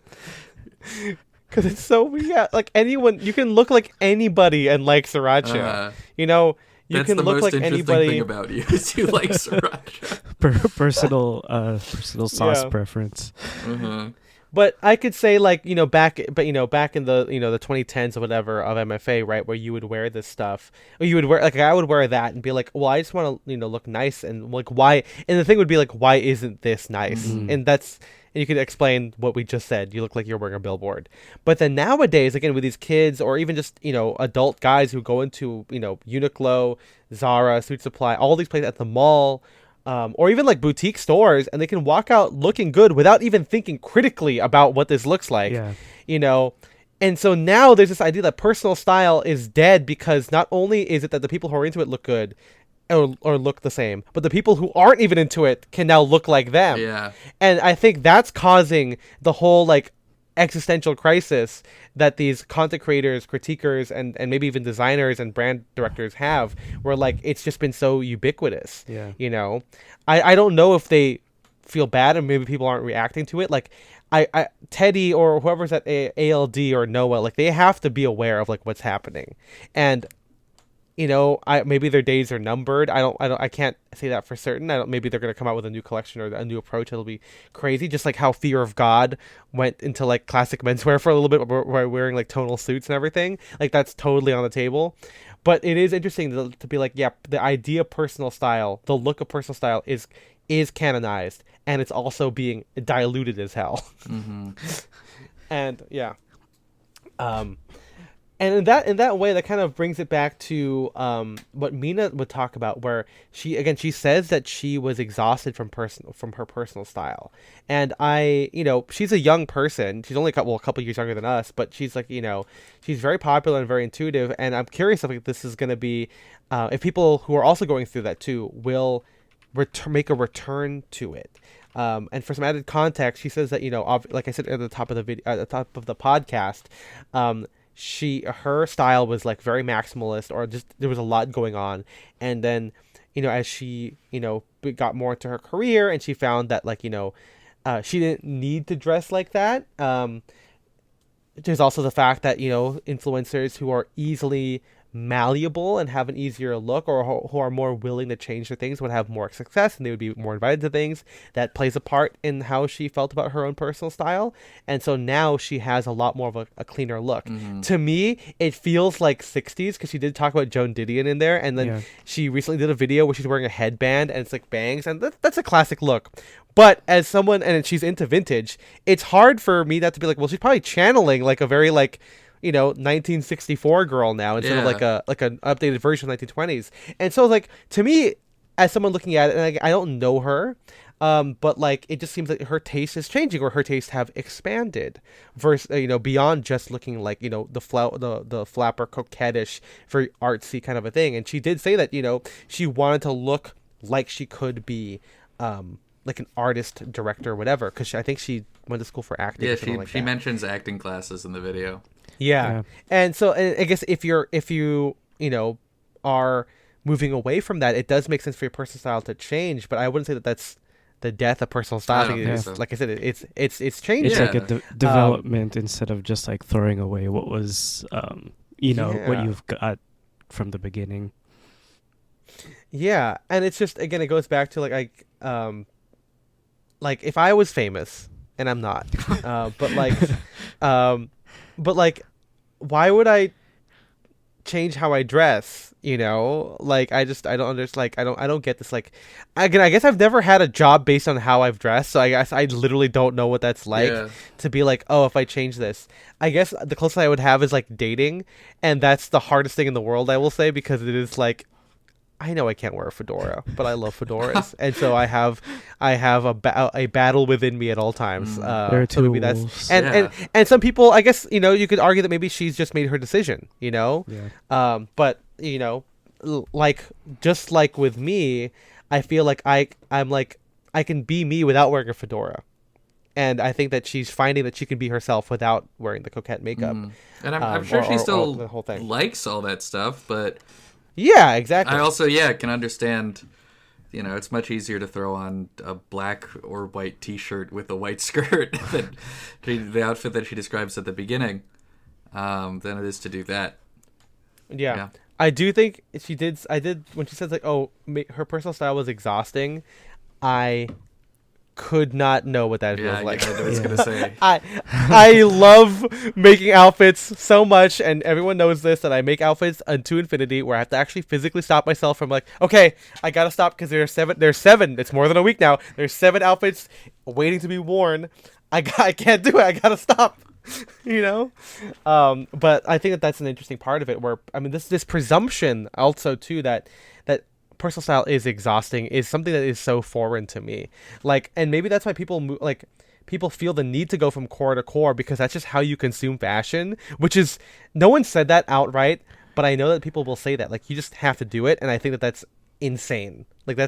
Speaker 1: Because it's so, yeah, like anyone, you can look like anybody and like sriracha. You
Speaker 3: That's
Speaker 1: can
Speaker 3: the
Speaker 1: look
Speaker 3: most
Speaker 1: like
Speaker 3: interesting
Speaker 1: anybody.
Speaker 3: thing about you is you like sriracha.
Speaker 2: Personal sauce preference.
Speaker 1: But I could say, like, back in the, the 2010s or whatever of MFA, right, where you would wear this stuff, or you would wear, like, I would wear that and be like, well, I just want to, look nice, and like, why? And the thing would be like, why isn't this nice? And you could explain what we just said. You look like you're wearing a billboard. But then nowadays, again, with these kids, or even just, adult guys who go into, Uniqlo, Zara, Suit Supply, all these places at the mall, or even like boutique stores, and they can walk out looking good without even thinking critically about what this looks like. And so now there's this idea that personal style is dead, because not only is it that the people who are into it look good or look the same, but the people who aren't even into it can now look like them. And I think that's causing the whole like existential crisis that these content creators, critiquers, and maybe even designers and brand directors have, where like it's just been so ubiquitous. I don't know if they feel bad, and maybe people aren't reacting to it. Like I Teddy or whoever's at ALD or Noah, like they have to be aware of like what's happening. And maybe their days are numbered. I can't say that for certain. Maybe they're gonna come out with a new collection or a new approach. It'll be crazy. Just like how Fear of God went into like classic menswear for a little bit, by wearing like tonal suits and everything. Like that's totally on the table. But it is interesting to be like, yeah, the idea of personal style, the look of personal style is canonized, and it's also being diluted as hell.
Speaker 3: Mm-hmm.
Speaker 1: And yeah. And in that way, that kind of brings it back to what Mina would talk about, where she says that she was exhausted from her personal style, and she's a young person. She's only a couple years younger than us, but she's like, she's very popular and very intuitive, and I'm curious if this is going to be, if people who are also going through that too will make a return to it. And for some added context, she says that like I said at the top of the video, at the top of the podcast, her style was like very maximalist, or just there was a lot going on, and then as she got more into her career, and she found that like she didn't need to dress like that. There's also the fact that influencers who are easily malleable and have an easier look, or who are more willing to change their things, would have more success, and they would be more invited to things. That plays a part in how she felt about her own personal style, and so now she has a lot more of a cleaner look. Mm-hmm. To me, it feels like 60s, because she did talk about Joan Didion in there, and then she recently did a video where she's wearing a headband and it's like bangs, and that's a classic look. But as someone, and she's into vintage, it's hard for me not to be like, well, she's probably channeling like a very like 1964 girl now, instead of like an updated version of 1920s. And so like, to me, as someone looking at it, and I don't know her, but like it just seems like her taste is changing, or her tastes have expanded, versus beyond just looking like the flapper, coquettish, very artsy kind of a thing. And she did say that she wanted to look like she could be like an artist, director, or whatever, because I think she went to school for acting.
Speaker 3: Yeah,
Speaker 1: or something like
Speaker 3: she
Speaker 1: that.
Speaker 3: mentions acting classes in the video.
Speaker 1: Yeah. And so I guess if you are moving away from that, it does make sense for your personal style to change, but I wouldn't say that that's the death of personal style. Like I said, it's changing.
Speaker 2: It's like a development, instead of just like throwing away what was what you've got from the beginning.
Speaker 1: Yeah, and it's just, again, it goes back to like if I was famous, and I'm not, but like, why would I change how I dress? Like I don't understand. Like I don't get this. Like, again, I guess I've never had a job based on how I've dressed, so I guess I literally don't know what that's like to be like, oh, if I change this. I guess the closest I would have is like dating, and that's the hardest thing in the world, I will say, because it is like, I know I can't wear a fedora, but I love fedoras, and so I have a battle within me at all times. So maybe that's and some people, I guess, you could argue that maybe she's just made her decision, but like, just like with me, I feel like I'm like, I can be me without wearing a fedora, and I think that she's finding that she can be herself without wearing the coquette makeup.
Speaker 3: And I'm sure she still likes all that stuff, but.
Speaker 1: Yeah, exactly.
Speaker 3: I also, can understand, it's much easier to throw on a black or white t-shirt with a white skirt than the outfit that she describes at the beginning, than it is to do that.
Speaker 1: Yeah. I do think when she says like, oh, her personal style was exhausting, I could not know what that feels like.
Speaker 3: I was gonna say.
Speaker 1: I love making outfits so much, and everyone knows this, that I make outfits unto infinity, where I have to actually physically stop myself from like, okay, I gotta stop, because there's seven. It's more than a week now. There's 7 outfits waiting to be worn. I can't do it. I gotta stop. But I think that's an interesting part of it, where this presumption also too that personal style is exhausting is something that is so foreign to me. Like, and maybe that's why people feel the need to go from core to core, because that's just how you consume fashion, which is, no one said that outright, but I know that people will say that, like, you just have to do it. And I think that that's insane. Like,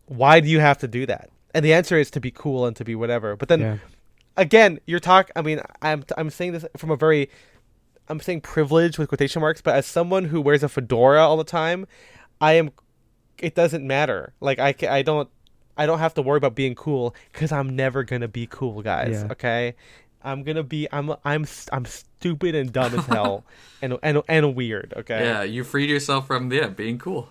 Speaker 1: why do you have to do that? And the answer is to be cool and to be whatever. But then again, I'm saying this from I'm saying privilege with quotation marks, but as someone who wears a fedora all the time, it doesn't matter. Like, I don't have to worry about being cool, because I'm never gonna be cool, guys. Okay, I'm stupid and dumb as hell and weird. Okay.
Speaker 3: Yeah, you freed yourself from being cool.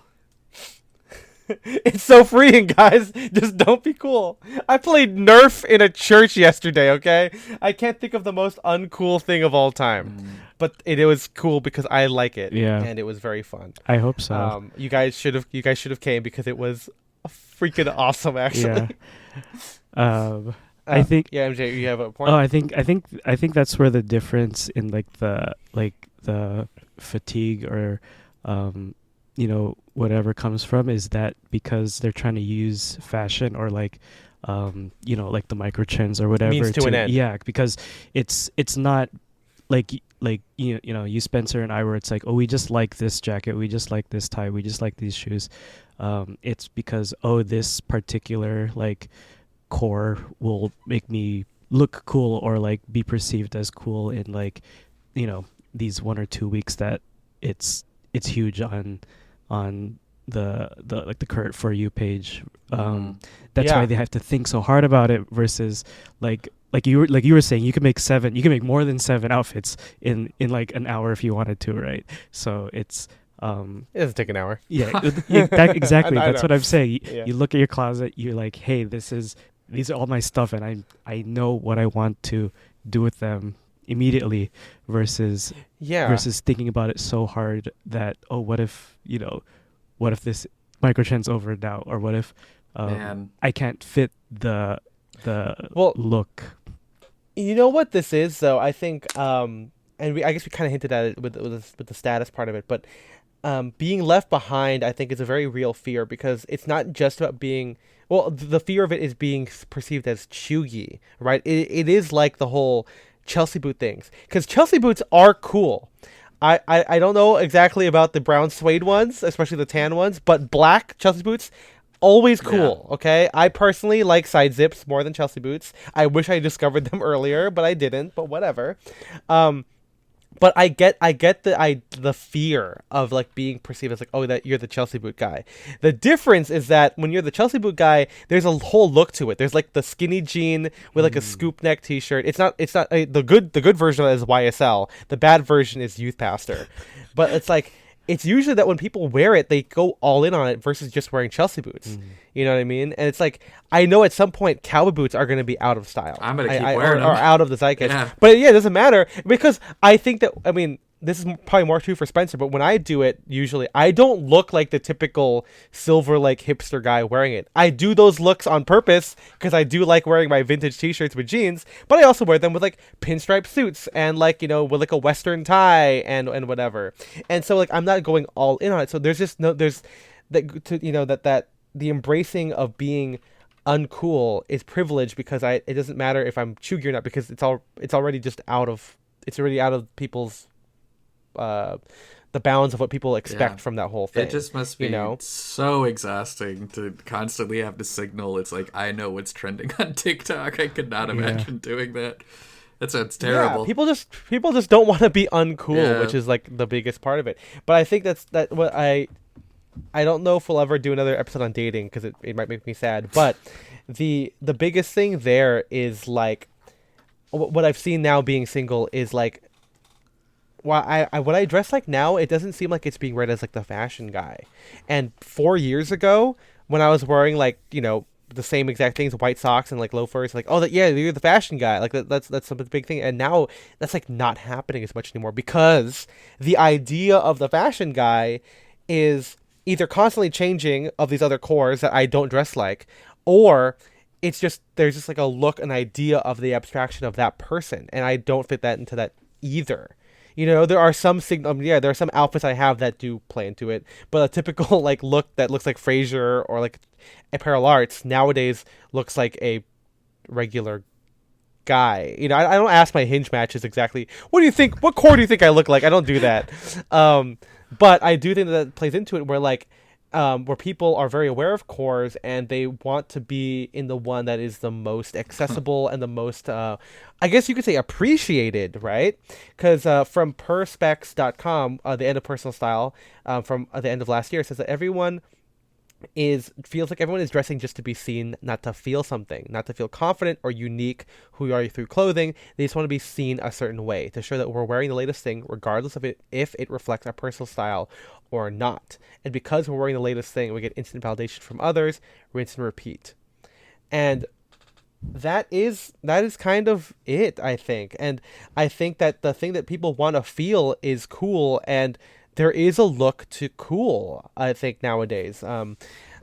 Speaker 1: It's so freeing, guys. Just don't be cool. I played Nerf in a church yesterday, okay? I can't think of the most uncool thing of all time. But it was cool because I like it.
Speaker 2: Yeah.
Speaker 1: And it was very fun.
Speaker 2: I hope so.
Speaker 1: You guys should have came because it was freaking awesome, actually.
Speaker 2: Yeah. I think
Speaker 1: MJ, you have a point?
Speaker 2: Oh, I think that's where the difference in the fatigue or whatever comes from is that because they're trying to use fashion or like the micro trends or whatever
Speaker 1: means to an end.
Speaker 2: Yeah, because it's not like you Spencer and I where it's like, oh, we just like this jacket, we just like this tie, we just like these shoes. It's because this particular like core will make me look cool or like be perceived as cool in like these 1 or 2 weeks that it's huge on the like the current For You page. That's why they have to think so hard about it versus like you were saying, you can make more than 7 outfits in like an hour if you wanted to, right? So it's
Speaker 1: it doesn't take an hour.
Speaker 2: Yeah, exactly. That's what I'm saying.
Speaker 1: Yeah.
Speaker 2: You look at your closet, you're like, hey, these are all my stuff, and I know what I want to do with them immediately versus thinking about it so hard that, oh, what if this microtrend's over now, or what if I can't fit the look.
Speaker 1: You know what this is, though? I think and I guess we kind of hinted at it with the status part of it, but being left behind, I think, is a very real fear, because it's not just about being... Well, the fear of it is being perceived as chuggy, right? It is like the whole Chelsea boot things, because Chelsea boots are cool. I don't know exactly about the brown suede ones, especially the tan ones, but black Chelsea boots, always cool. Yeah. Okay, I personally like side zips more than Chelsea boots. I wish I discovered them earlier, but I didn't. But whatever. But I get the fear of like being perceived as like, oh, that you're the Chelsea boot guy. The difference is that when you're the Chelsea boot guy, there's a whole look to it. There's like the skinny jean with like a scoop neck t-shirt. It's not the good version of it is YSL. The bad version is Youth Pastor. But it's like, it's usually that when people wear it, they go all in on it versus just wearing Chelsea boots. You know what I mean? And it's like, I know at some point cowboy boots are going to be out of style.
Speaker 3: I'm going to keep wearing them.
Speaker 1: Or out of the zeitgeist.
Speaker 3: Yeah.
Speaker 1: But yeah, it doesn't matter, because I think that, I mean, this is probably more true for Spencer, but when I do it, usually, I don't look like the typical silver like hipster guy wearing it. I do those looks on purpose because I do like wearing my vintage t-shirts with jeans, but I also wear them with like pinstripe suits and like, with like a Western tie and whatever. And so like, I'm not going all in on it. So there's just that the embracing of being uncool is privilege, because it doesn't matter if I'm chuggy or not, because it's already out of people's the bounds of what people expect from that whole thing.
Speaker 3: It just must be so exhausting to constantly have to signal. It's like, I know what's trending on TikTok. I could not imagine doing that. That sounds terrible.
Speaker 1: Yeah, people just don't want to be uncool, which is like the biggest part of it. But I think that's what I don't know if we'll ever do another episode on dating, because it might make me sad. But the biggest thing there is like, what I've seen now being single is like, what I dress like now, it doesn't seem like it's being read as like the fashion guy. And 4 years ago, when I was wearing like, the same exact things, white socks and like loafers, like, oh, you're the fashion guy. Like that's a big thing. And now that's like not happening as much anymore, because the idea of the fashion guy is either constantly changing of these other cores that I don't dress like, or it's just, there's just like a look, an idea of the abstraction of that person. And I don't fit that into that either. There are some there are some outfits I have that do play into it, but a typical like look that looks like Frasier or like Apparel Arts nowadays looks like a regular guy. I don't ask my Hinge matches exactly, what do you think, what core do you think I look like? I don't do that. But I do think that plays into it, where like where people are very aware of cores and they want to be in the one that is the most accessible and the most, I guess you could say, appreciated, right? Because from perspecs.com, the end of personal style, from the end of last year, says that everyone feels like everyone is dressing just to be seen, not to feel something, not to feel confident or unique who you are through clothing. They just want to be seen a certain way to show that we're wearing the latest thing, regardless of it if it reflects our personal style or not. And because we're wearing the latest thing, we get instant validation from others, rinse and repeat. And that is kind of it, I think. And I think that the thing that people want to feel is cool, and there is a look to cool, I think, nowadays.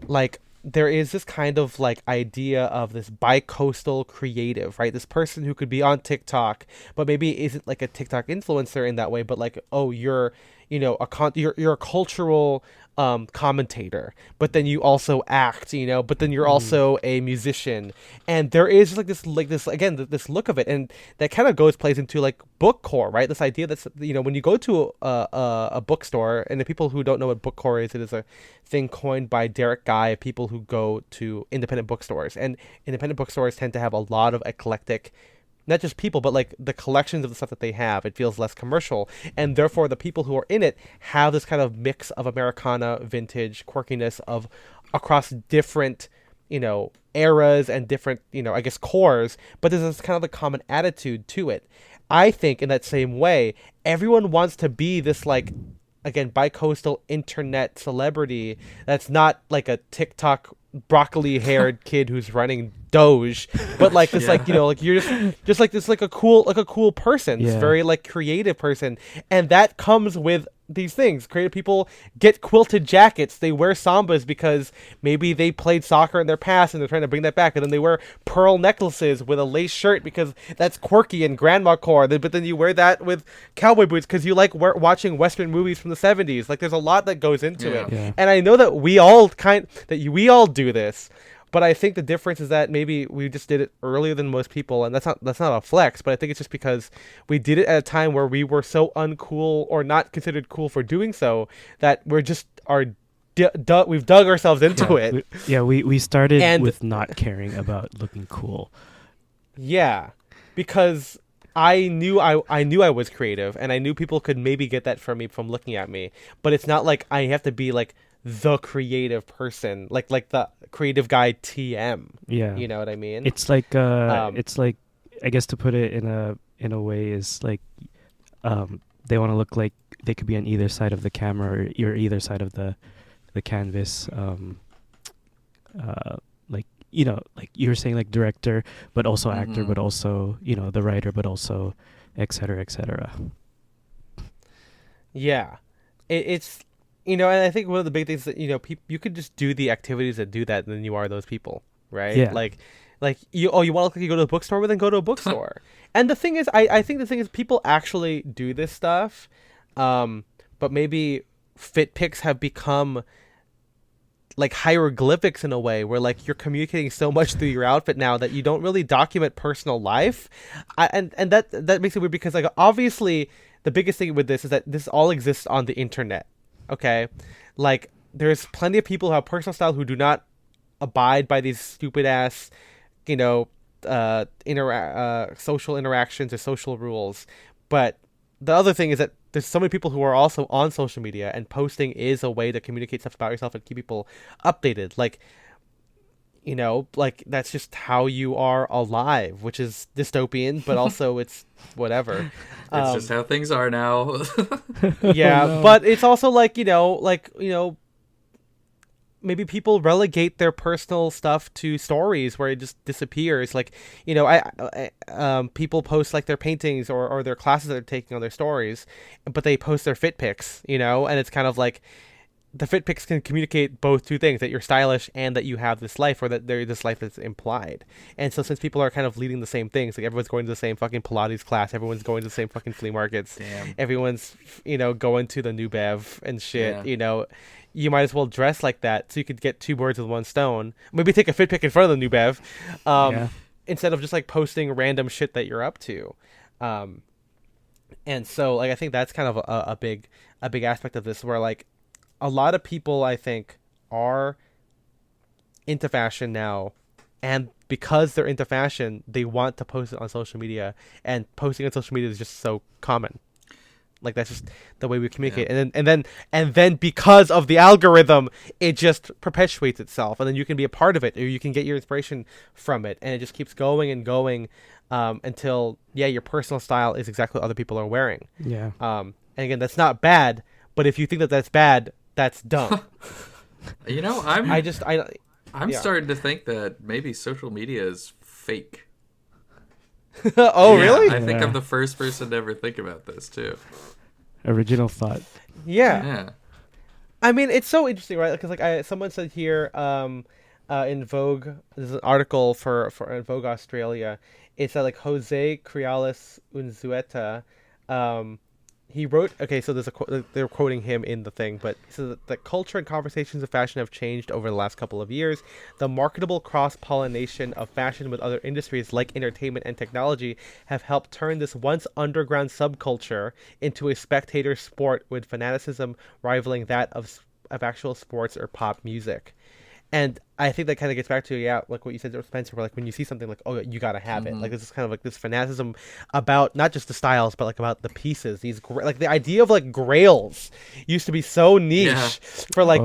Speaker 1: Like, there is this kind of like idea of this bi-coastal creative, right? This person who could be on TikTok, but maybe isn't like a TikTok influencer in that way, but like, oh, you're, you're a cultural commentator, but then you also act, but then you're also a musician, and there is like this again, this look of it, and that kind of plays into like bookcore, right? This idea that's, when you go to a bookstore, and the people who don't know what bookcore is, it is a thing coined by Derek Guy, people who go to independent bookstores, and independent bookstores tend to have a lot of eclectic, not just people, but like the collections of the stuff that they have. It feels less commercial, and therefore the people who are in it have this kind of mix of Americana, vintage, quirkiness of across different, eras and different, I guess, cores. But there's this kind of a common attitude to it. I think in that same way, everyone wants to be this like, again, bi-coastal internet celebrity that's not like a TikTok broccoli haired kid who's running Doge, but like this, like, like you're just like this, like a cool person, this very like creative person. And that comes with these things. Creative people get quilted jackets, they wear sambas because maybe they played soccer in their past and they're trying to bring that back, and then they wear pearl necklaces with a lace shirt because that's quirky and grandma core, but then you wear that with cowboy boots because you like watching Western movies from the 70s. Like, there's a lot that goes into it. And I know that we all do this, but I think the difference is that maybe we just did it earlier than most people, and that's not a flex, but I think it's just because we did it at a time where we were so uncool or not considered cool for doing so that we're just we've dug ourselves into it.
Speaker 2: We started with not caring about looking cool.
Speaker 1: Yeah, because I knew I was creative, and I knew people could maybe get that from me from looking at me, but it's not like I have to be like the creative person, like the creative guy TM.
Speaker 2: Yeah,
Speaker 1: you know what I mean?
Speaker 2: It's like it's like, I guess to put it in a way, is like they want to look like they could be on either side of the camera or either side of the canvas. Like, like you were saying, like director, but also actor, but also the writer, but also et cetera, et cetera.
Speaker 1: Yeah, it's. And I think one of the big things that, you could just do the activities that do that, and then you are those people, right?
Speaker 2: Yeah.
Speaker 1: Like you want to look like you go to a bookstore, well, then go to a bookstore. And the thing is, I think the thing is, people actually do this stuff, but maybe fit pics have become like hieroglyphics in a way, where like you're communicating so much through your outfit now that you don't really document personal life, and that makes it weird, because like obviously the biggest thing with this is that this all exists on the internet. Okay, like there's plenty of people who have personal style who do not abide by these stupid ass, social interactions or social rules. But the other thing is that there's so many people who are also on social media, and posting is a way to communicate stuff about yourself and keep people updated. Like, like that's just how you are alive, which is dystopian, but also it's whatever.
Speaker 3: It's just how things are now.
Speaker 1: Yeah, no. But it's also like, maybe people relegate their personal stuff to stories where it just disappears. Like, people post like their paintings or their classes that they're taking on their stories, but they post their fit pics, and it's kind of like, the fit pics can communicate both two things, that you're stylish and that you have this life, or that there's this life that's implied. And so since people are kind of leading the same things, like everyone's going to the same fucking Pilates class, everyone's going to the same fucking flea markets, everyone's, going to the New Bev and shit, you might as well dress like that so you could get two birds with one stone. Maybe take a fit pic in front of the New Bev, instead of just like posting random shit that you're up to. And so like I think that's kind of a big aspect of this, where like a lot of people, I think, are into fashion now, and because they're into fashion, they want to post it on social media, and posting on social media is just so common. Like that's just the way we communicate. And then because of the algorithm, it just perpetuates itself, and then you can be a part of it, or you can get your inspiration from it, and it just keeps going and going until your personal style is exactly what other people are wearing.
Speaker 2: Yeah.
Speaker 1: And again, that's not bad, but if you think that that's bad, that's dumb.
Speaker 3: I'm starting to think that maybe social media is fake.
Speaker 1: Oh, really?
Speaker 3: I think I'm the first person to ever think about this too.
Speaker 2: Original thought.
Speaker 1: Yeah. I mean, it's so interesting, right? Because someone said here in Vogue, there's an article for in Vogue Australia. It's that like Jose Criales Unzueta, he wrote. Okay, so there's they're quoting him in the thing, but he says that the culture and conversations of fashion have changed over the last couple of years. The marketable cross-pollination of fashion with other industries like entertainment and technology have helped turn this once underground subculture into a spectator sport with fanaticism rivaling that of actual sports or pop music. And I think that kind of gets back to, like what you said, Spencer, where like when you see something like, oh, you gotta have it. Like this is kind of like this fanaticism about not just the styles, but like about the pieces. These like the idea of like grails used to be so niche for like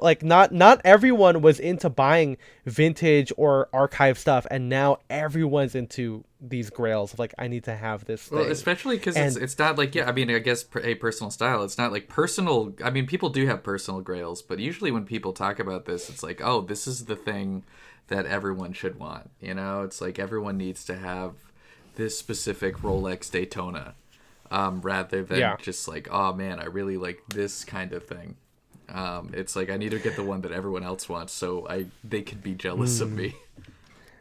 Speaker 1: like not everyone was into buying vintage or archive stuff, and now everyone's into these grails of like, I need to have this thing.
Speaker 3: Well, especially because it's not like, I mean, I guess a personal style. It's not like personal. I mean, people do have personal grails, but usually when people talk about this, it's like, oh, this is the thing that everyone should want. It's like everyone needs to have this specific Rolex Daytona, rather than just like, oh man, I really like this kind of thing. It's like I need to get the one that everyone else wants, so they could be jealous of me.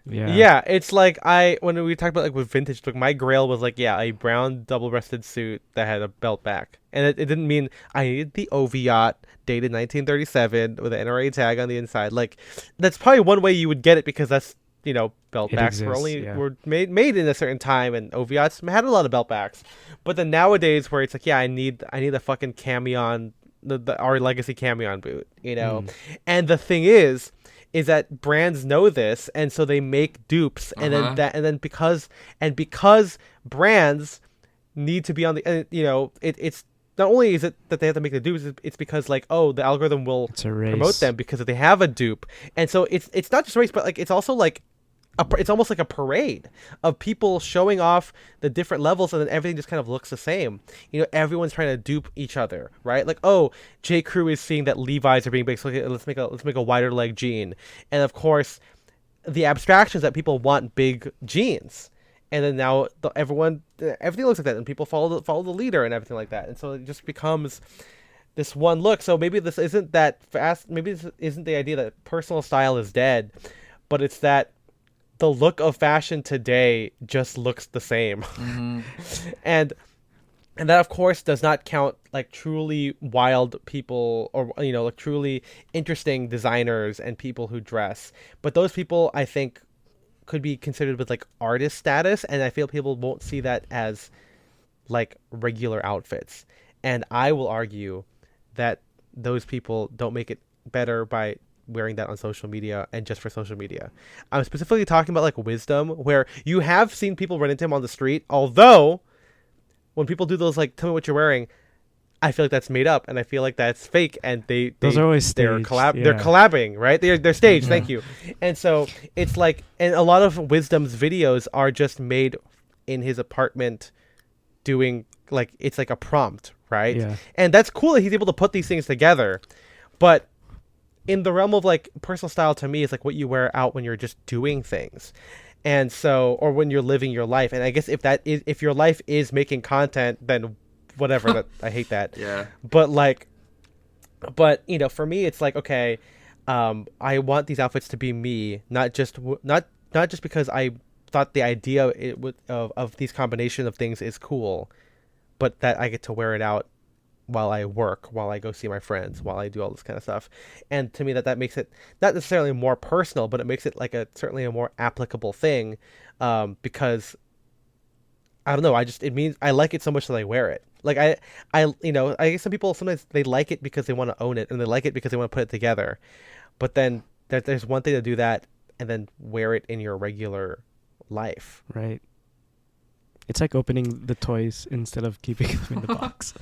Speaker 1: Yeah, it's like when we talk about like with vintage, like my grail was like a brown double-breasted suit that had a belt back, and it didn't mean I needed the Oviatt dated 1937 with an NRA tag on the inside. Like that's probably one way you would get it, because that's belt backs were made in a certain time, and Oviatts had a lot of belt backs. But then nowadays, where it's like I need a fucking Camion, our legacy Camion boot, and the thing is that brands know this, and so they make dupes, and because brands need to be on the, it's not only is it that they have to make the dupes, it's because like, oh, the algorithm will promote them because they have a dupe, and so it's not just a race, but like it's also like it's almost like a parade of people showing off the different levels, and then everything just kind of looks the same. Everyone's trying to dupe each other, right? Like, oh, J. Crew is seeing that Levi's are being big, so let's make a wider leg jean, and of course, the abstractions that people want big jeans, and then now everything looks like that, and people follow the leader and everything like that, and so it just becomes this one look. So maybe this isn't that fast. Maybe this isn't the idea that personal style is dead, but it's that the look of fashion today just looks the same. and that of course does not count like truly wild people, or like truly interesting designers and people who dress, but those people I think could be considered with like artist status, and I feel people won't see that as like regular outfits, and I will argue that those people don't make it better by wearing that on social media and just for social media. I'm specifically talking about like Wisdom, where you have seen people run into him on the street, although when people do those like, tell me what you're wearing, I feel like that's made up, and I feel like that's fake, and
Speaker 2: those are always staged.
Speaker 1: They're collabing, right? They're staged. Thank you. And so it's like, and a lot of Wisdom's videos are just made in his apartment, doing like, it's like a prompt, right? Yeah. And that's cool that he's able to put these things together, but in the realm of like personal style, to me, is like what you wear out when you're just doing things, and so, or when you're living your life. And I guess if your life is making content, then whatever. That I hate that.
Speaker 3: Yeah.
Speaker 1: But for me, it's like, okay, I want these outfits to be me, not just because I thought the idea of these combination of things is cool, but that I get to wear it out while I work, while I go see my friends, while I do all this kind of stuff. And to me, that makes it not necessarily more personal, but it makes it like certainly a more applicable thing, because I don't know, it means I like it so much that I wear it. Like I guess some people, sometimes they like it because they want to own it, and they like it because they want to put it together. But then there's one thing to do that and then wear it in your regular life.
Speaker 2: Right. it's like opening the toys instead of keeping them in the box.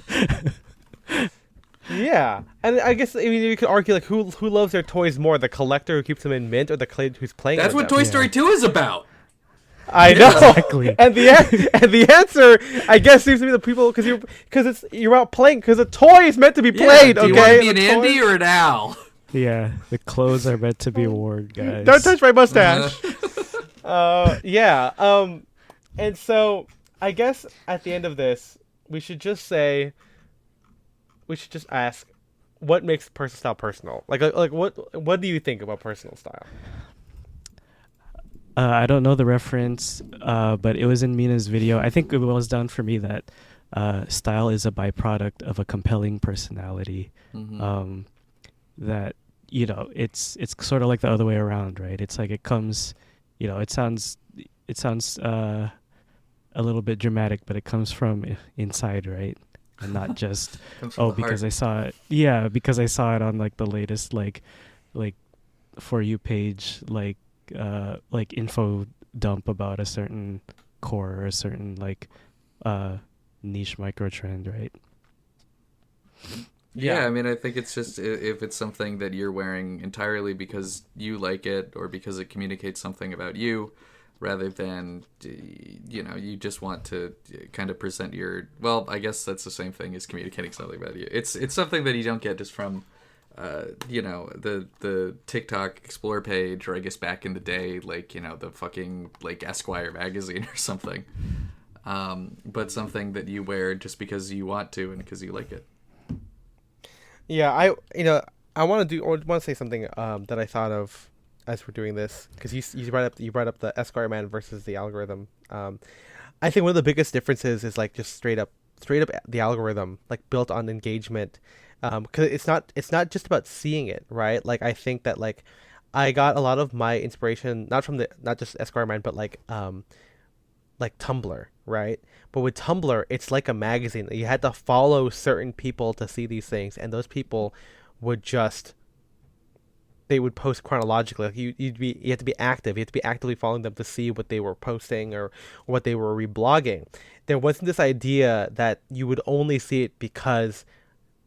Speaker 1: Yeah, and I guess you could argue like who loves their toys more, the collector who keeps them in mint or the kid who's playing
Speaker 3: That's
Speaker 1: with
Speaker 3: what
Speaker 1: them?
Speaker 3: Toy Story 2 is about.
Speaker 1: I know,
Speaker 2: exactly.
Speaker 1: and the answer, I guess, seems to be the people because you're out playing because a toy is meant to be played.
Speaker 3: Do you
Speaker 1: Okay,
Speaker 3: want to be an Andy or an Al?
Speaker 2: Yeah, the clothes are meant to be worn, guys.
Speaker 1: Don't touch my mustache. Yeah. And so I guess at the end of this, we should just ask, what makes personal style personal? Like what do you think about personal style?
Speaker 2: I don't know the reference, but it was in Mina's video. I think it was down for me that style is a byproduct of a compelling personality.
Speaker 3: Mm-hmm.
Speaker 2: That, it's sort of like the other way around, right? It's like it comes, it sounds a little bit dramatic, but it comes from inside, right? And not just because I saw it. Yeah, because I saw it on like the latest like For You page, like info dump about a certain core or a certain like niche micro trend, right?
Speaker 3: Yeah, I mean, I think it's just if it's something that you're wearing entirely because you like it or because it communicates something about you, rather than, you just want to kind of present your, well, I guess that's the same thing as communicating something about you. It's something that you don't get just from, the TikTok Explore page, or I guess back in the day, like, the fucking, like, Esquire magazine or something. But something that you wear just because you want to and because you like it.
Speaker 1: Yeah, I want to say something that I thought of as we're doing this, because you brought up the Esquire man versus the algorithm. I think one of the biggest differences is like just straight up the algorithm, like built on engagement, because it's not just about seeing it, right? Like I think that like I got a lot of my inspiration not just Esquire man, but like Tumblr, right? But with Tumblr, it's like a magazine. You had to follow certain people to see these things, and those people they would post chronologically. Like you have to be active. You have to be actively following them to see what they were posting or what they were reblogging. There wasn't this idea that you would only see it because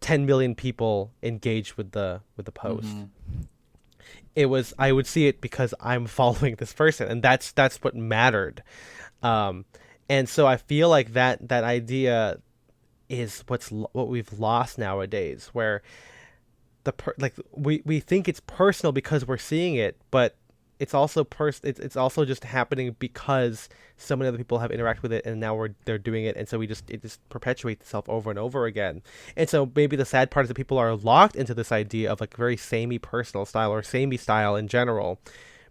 Speaker 1: 10 million people engaged with the post. Mm-hmm. It was, I would see it because I'm following this person, and that's what mattered. And so I feel like that idea is what we've lost nowadays, where we think it's personal because we're seeing it, but it's also it's also just happening because so many other people have interacted with it, and now they're doing it, and so it just perpetuates itself over and over again. And so maybe the sad part is that people are locked into this idea of like very samey personal style or samey style in general,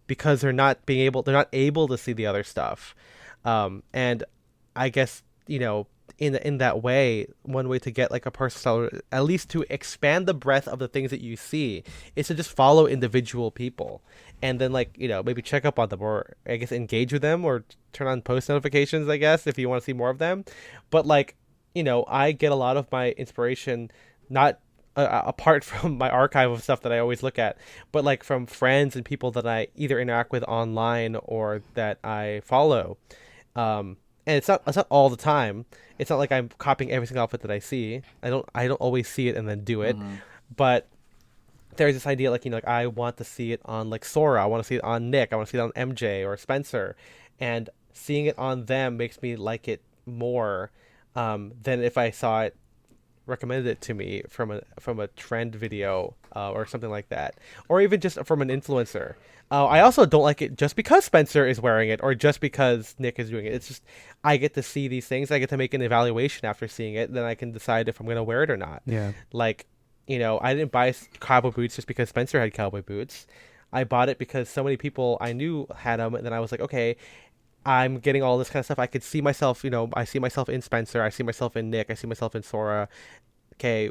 Speaker 1: because they're not able to see the other stuff. And I guess, in that way, one way to get like a personal style, at least to expand the breadth of the things that you see, is to just follow individual people, and then like, maybe check up on them, or I guess engage with them, or turn on post notifications, I guess, if you want to see more of them. But like, I get a lot of my inspiration not apart from my archive of stuff that I always look at, but like from friends and people that I either interact with online or that I follow. And it's not all the time. It's not like I'm copying every single outfit that I see. I don't always see it and then do it. Mm-hmm. But there's this idea like, like I want to see it on like Sora. I want to see it on Nick. I want to see it on MJ or Spencer. And seeing it on them makes me like it more than if I saw it recommended it to me from a trend video or something like that, or even just from an influencer. I also don't like it just because Spencer is wearing it or just because Nick is doing it. It's just I get to see these things. I get to make an evaluation after seeing it. Then I can decide if I'm going to wear it or not.
Speaker 2: Yeah.
Speaker 1: Like, I didn't buy cowboy boots just because Spencer had cowboy boots. I bought it because so many people I knew had them, and then I was like, okay, I'm getting all this kind of stuff. I could see myself, I see myself in Spencer. I see myself in Nick. I see myself in Sora. Okay,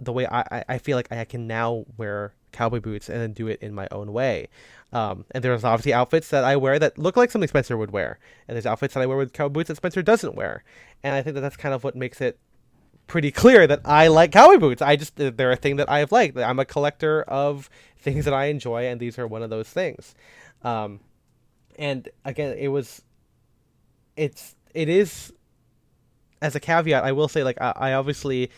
Speaker 1: the way I feel like I can now wear cowboy boots and then do it in my own way. And there's obviously outfits that I wear that look like something Spencer would wear. And there's outfits that I wear with cowboy boots that Spencer doesn't wear. And I think that that's kind of what makes it pretty clear that I like cowboy boots. They're a thing that I've liked. I'm a collector of things that I enjoy, and these are one of those things. And again, it's it is, as a caveat, I will say, like, I obviously,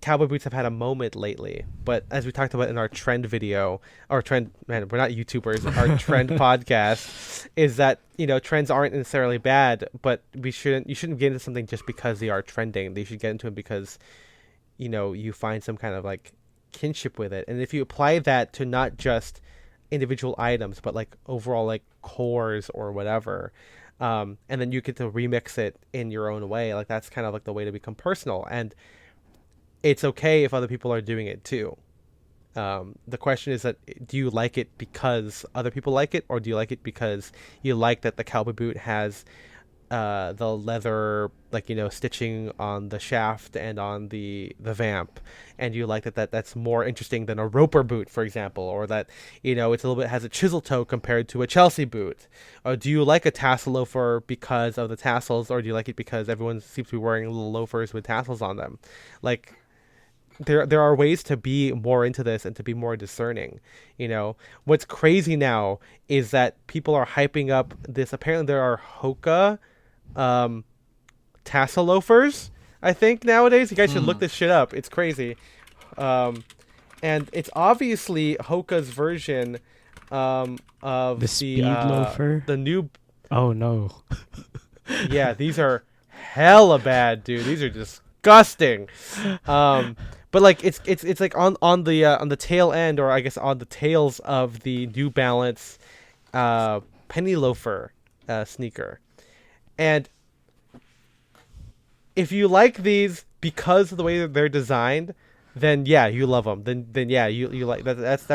Speaker 1: cowboy boots have had a moment lately, but as we talked about in our trend video, or trend, man, we're not YouTubers, our trend podcast, is that, you know, trends aren't necessarily bad, but you shouldn't get into something just because they are trending. They should get into it because, you know, you find some kind of like kinship with it. And if you apply that to not just individual items, but like overall like cores or whatever, and then you get to remix it in your own way, like that's kind of like the way to become personal. And it's okay if other people are doing it too. The question is that, do you like it because other people like it, or do you like it because you like that the cowboy boot has the leather, like, you know, stitching on the shaft and on the vamp, and you like that's more interesting than a roper boot, for example, or that, you know, it's a little bit has a chisel toe compared to a Chelsea boot? Or do you like a tassel loafer because of the tassels, or do you like it because everyone seems to be wearing little loafers with tassels on them? Like, there are ways to be more into this and to be more discerning. You know, what's crazy now is that people are hyping up this. Apparently, there are Hoka tassel loafers, I think, nowadays. You guys should look this shit up. It's crazy. And it's obviously Hoka's version of
Speaker 2: the speed loafer.
Speaker 1: The new.
Speaker 2: Oh no.
Speaker 1: Yeah, these are hella bad, dude. These are disgusting. But like it's like on the tail end, or I guess on the tails of the New Balance penny loafer sneaker. And if you like these because of the way that they're designed, then yeah, you love them. Then yeah, you like that's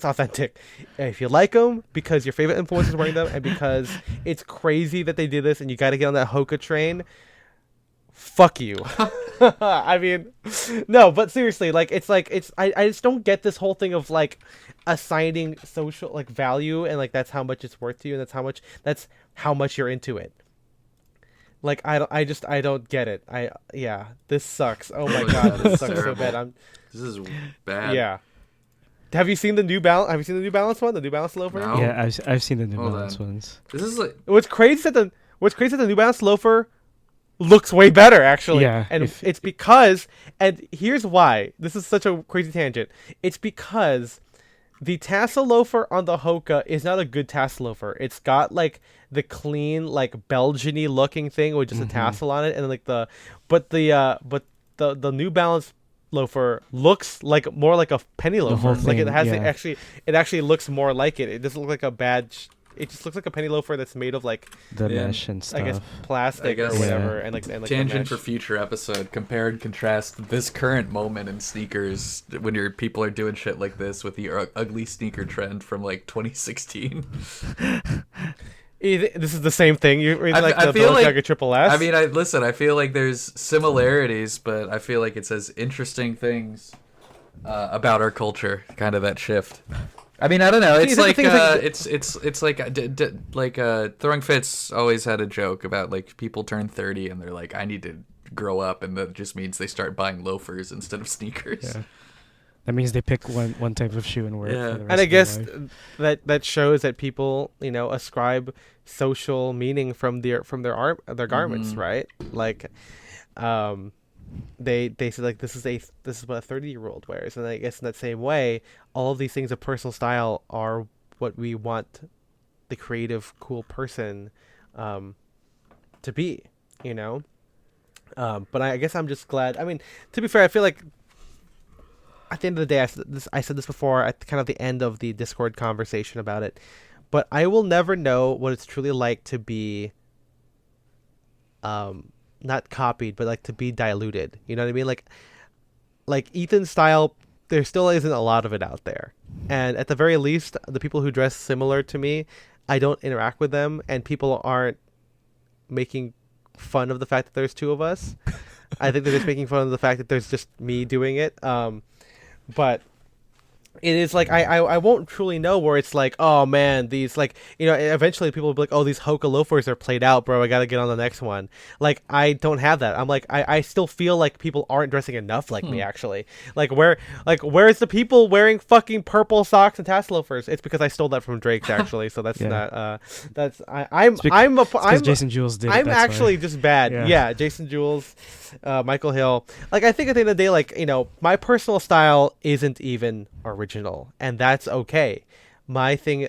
Speaker 1: authentic. If you like them because your favorite influencer is wearing them, and because it's crazy that they did this, and you got to get on that Hoka train, fuck you. I mean, no, but seriously, like, I just don't get this whole thing of like assigning social like value, and like that's how much it's worth to you, and that's how much you're into it. Like, I don't get it. Yeah, this sucks. Oh my god, this sucks so bad.
Speaker 3: This is bad.
Speaker 1: Yeah. Have you seen the New Balance? Have you seen the New Balance one? The New Balance loafer?
Speaker 3: No.
Speaker 2: Yeah, I've seen the New Balance ones.
Speaker 3: This is like
Speaker 1: what's crazy is that the New Balance loafer looks way better, actually.
Speaker 2: Yeah,
Speaker 1: and it's because, and here's why. This is such a crazy tangent. It's because the tassel loafer on the Hoka is not a good tassel loafer. It's got like the clean, like Belgian-y looking thing with just a tassel on it, and like the New Balance loafer looks like more like a penny loafer. Like it has it actually looks more like it. It doesn't look like a bad. It just looks like a penny loafer that's made of like
Speaker 2: the mesh and stuff.
Speaker 1: I guess plastic or whatever, and like
Speaker 3: tangent for future episode. Compare and contrast this current moment in sneakers when people are doing shit like this with the ugly sneaker trend from like 2016.
Speaker 1: This is the same thing. You mean like
Speaker 3: I
Speaker 1: the
Speaker 3: feel like
Speaker 1: Balenciaga Triple S?
Speaker 3: I mean, I feel like there's similarities, but I feel like it says interesting things about our culture. Kind of that shift. I mean, I don't know. It's like it's like Throwing Fits always had a joke about like people turn 30 and they're like, I need to grow up, and that just means they start buying loafers instead of sneakers.
Speaker 2: Yeah. That means they pick one type of shoe and wear it for the rest
Speaker 1: and I guess
Speaker 2: of their life.
Speaker 1: that shows that people, you know, ascribe social meaning from their garments, right? Like, they say like this is what a 30-year-old wears, and I guess in that same way, all of these things of personal style are what we want the creative, cool person to be, you know. But I guess I'm just glad. I mean, to be fair, I feel like at the end of the day, I said this before at kind of the end of the Discord conversation about it, but I will never know what it's truly like to be not copied, but like to be diluted. You know what I mean? Like Ethan's style, there still isn't a lot of it out there. And at the very least, the people who dress similar to me, I don't interact with them, and people aren't making fun of the fact that there's two of us. I think they're just making fun of the fact that there's just me doing it. But it is like I won't truly know where it's like, oh man, these like, eventually people will be like, oh, these Hoka loafers are played out, bro, I gotta get on the next one. Like, I don't have that. I'm like, I still feel like people aren't dressing enough like me, actually. Where's the people wearing fucking purple socks and tassel loafers? It's because I stole that from Drake's, actually, so that's not that's I'm
Speaker 2: Jason Jules did it,
Speaker 1: I'm
Speaker 2: that's
Speaker 1: actually
Speaker 2: why.
Speaker 1: just bad. Yeah, Jason Jules, Michael Hill. Like, I think at the end of the day, like, my personal style isn't even original, and that's okay. My thing,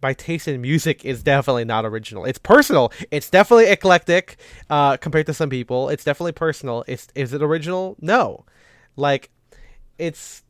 Speaker 1: my taste in music is definitely not original. It's personal. It's definitely eclectic, compared to some people. It's definitely personal. Is it original? No. Like, it's,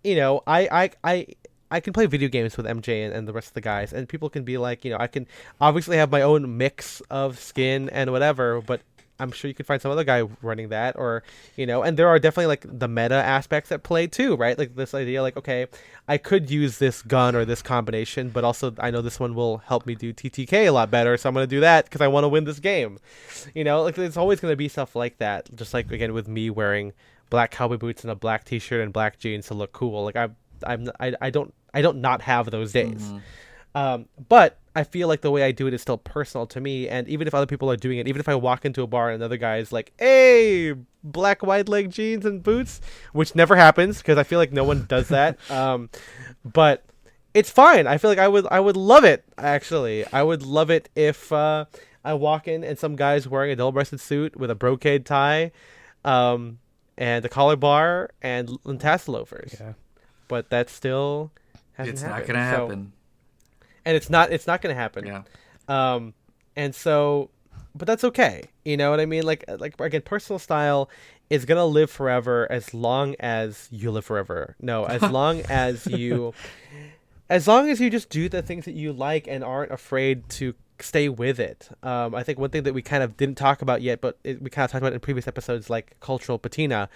Speaker 1: I can play video games with MJ and the rest of the guys, and people can be like, I can obviously have my own mix of skin and whatever, but I'm sure you could find some other guy running that, or, and there are definitely like the meta aspects at play too, right? Like this idea, like, okay, I could use this gun or this combination, but also I know this one will help me do TTK a lot better, so I'm going to do that because I want to win this game. Like, there's always going to be stuff like that, just like, again, with me wearing black cowboy boots and a black t-shirt and black jeans to look cool. Like, I don't not have those days. But I feel like the way I do it is still personal to me, and even if other people are doing it, even if I walk into a bar and another guy is like, hey, black wide leg jeans and boots, which never happens because I feel like no one does that, but it's fine. I feel like I would love it, actually. I would love it if I walk in and some guy's wearing a double-breasted suit with a brocade tie, and a collar bar and tassel loafers.
Speaker 2: Yeah.
Speaker 1: But that still hasn't
Speaker 3: It's
Speaker 1: happened.
Speaker 3: not gonna happen.
Speaker 1: And it's not going to happen.
Speaker 3: Yeah.
Speaker 1: And so, but that's okay. You know what I mean? Like again, personal style is going to live forever as long as you live forever. No, as long as you just do the things that you like and aren't afraid to stay with it. I think one thing that we kind of didn't talk about yet, but we kind of talked about in previous episodes, like cultural patina,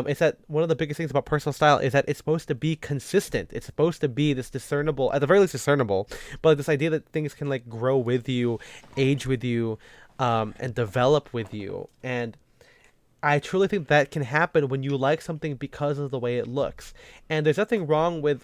Speaker 1: is that one of the biggest things about personal style is that it's supposed to be consistent. It's supposed to be this discernible, at the very least discernible, but this idea that things can like grow with you, age with you, and develop with you. And I truly think that can happen when you like something because of the way it looks. And there's nothing wrong with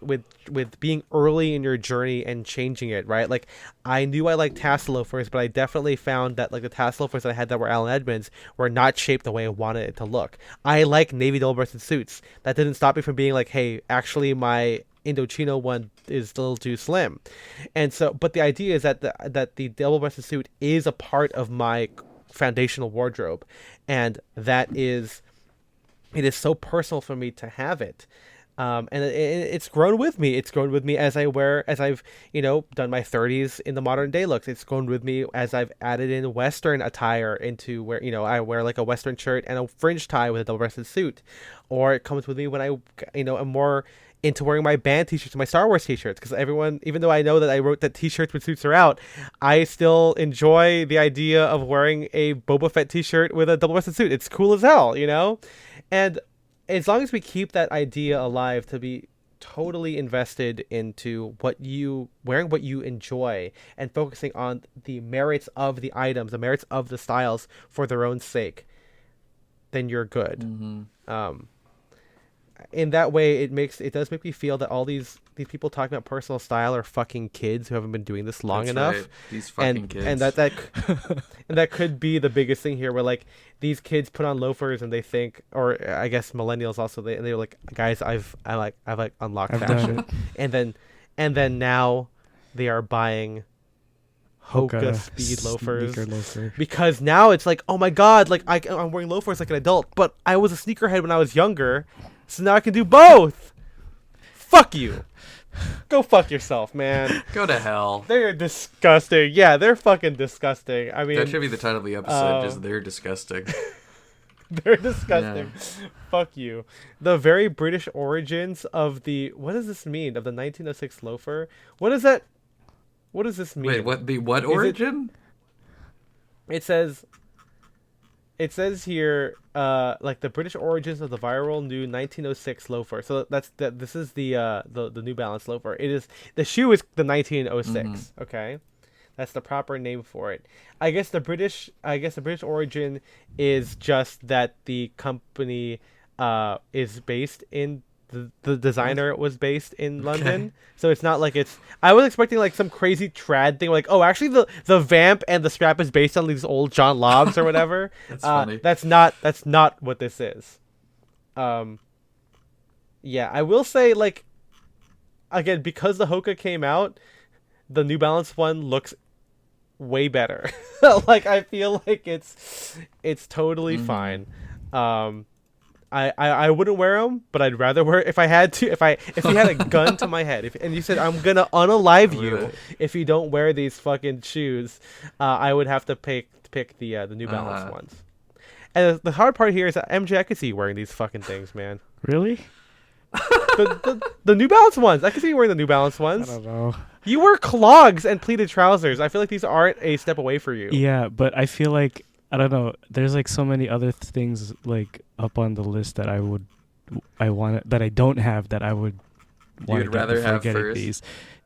Speaker 1: being early in your journey and changing it, right? Like, I knew I liked tassel loafers, but I definitely found that like the tassel loafers that I had that were Allen Edmonds were not shaped the way I wanted it to look. I like navy double-breasted suits. That didn't stop me from being like, hey, actually my Indochino one is a little too slim. And so, but the idea is that the double-breasted suit is a part of my foundational wardrobe, and it is so personal for me to have it, and it's grown with me. It's grown with me as I've done my 30s in the modern day looks. It's grown with me as I've added in Western attire into where I wear like a Western shirt and a fringe tie with a double-breasted suit, or it comes with me when I am more into wearing my band t-shirts and my Star Wars t-shirts, because everyone, even though I know that I wrote that t-shirts with suits are out, I still enjoy the idea of wearing a Boba Fett t-shirt with a double-breasted suit. It's cool as hell, and as long as we keep that idea alive, to be totally invested into wearing what you enjoy and focusing on the merits of the items, the merits of the styles for their own sake, then you're good. In that way, it does make me feel that all these people talking about personal style are fucking kids who haven't been doing this long enough.
Speaker 3: Right. These fucking kids.
Speaker 1: And that could be the biggest thing here, where like these kids put on loafers and they think, or I guess millennials also, they're like, guys, I've unlocked fashion, and then now they are buying Hoka speed loafers, because now it's like, oh my god, like I'm wearing loafers like an adult, but I was a sneakerhead when I was younger. So now I can do both. Fuck you. Go fuck yourself, man.
Speaker 3: Go to hell.
Speaker 1: They're disgusting. Yeah, they're fucking disgusting. I mean,
Speaker 3: that should be the title of the episode. Just they're disgusting.
Speaker 1: They're disgusting.
Speaker 3: Yeah.
Speaker 1: Fuck you. The very British origins of what does this mean? Of the 1906 loafer? What is that? What does this mean?
Speaker 3: Wait, what origin?
Speaker 1: It says here, like the British origins of the viral new 1906 loafer. So this is the New Balance loafer. The shoe is the 1906. Okay, that's the proper name for it. I guess the British origin is just that the company is based in the designer was based in London, so it's not like it's. I was expecting like some crazy trad thing, like actually the vamp and the strap is based on these old John Lobs or whatever.
Speaker 3: That's funny.
Speaker 1: That's not what this is. Yeah, I will say like, again, because the Hoka came out, the New Balance one looks way better. Like I feel like it's totally fine. I wouldn't wear them, but I'd rather wear if I had to. If you had a gun to my head, and you said I'm gonna unalive you if you don't wear these fucking shoes, I would have to pick the New Balance ones. And the hard part here is that MJ, I could see you wearing these fucking things, man.
Speaker 2: Really?
Speaker 1: The New Balance ones. I can see you wearing the New Balance ones.
Speaker 2: I don't know.
Speaker 1: You wear clogs and pleated trousers. I feel like these aren't a step away for you.
Speaker 2: Yeah, but I feel like I don't know. There's like so many other things like up on the list that I don't have that I would.
Speaker 3: You'd rather have first.
Speaker 2: These.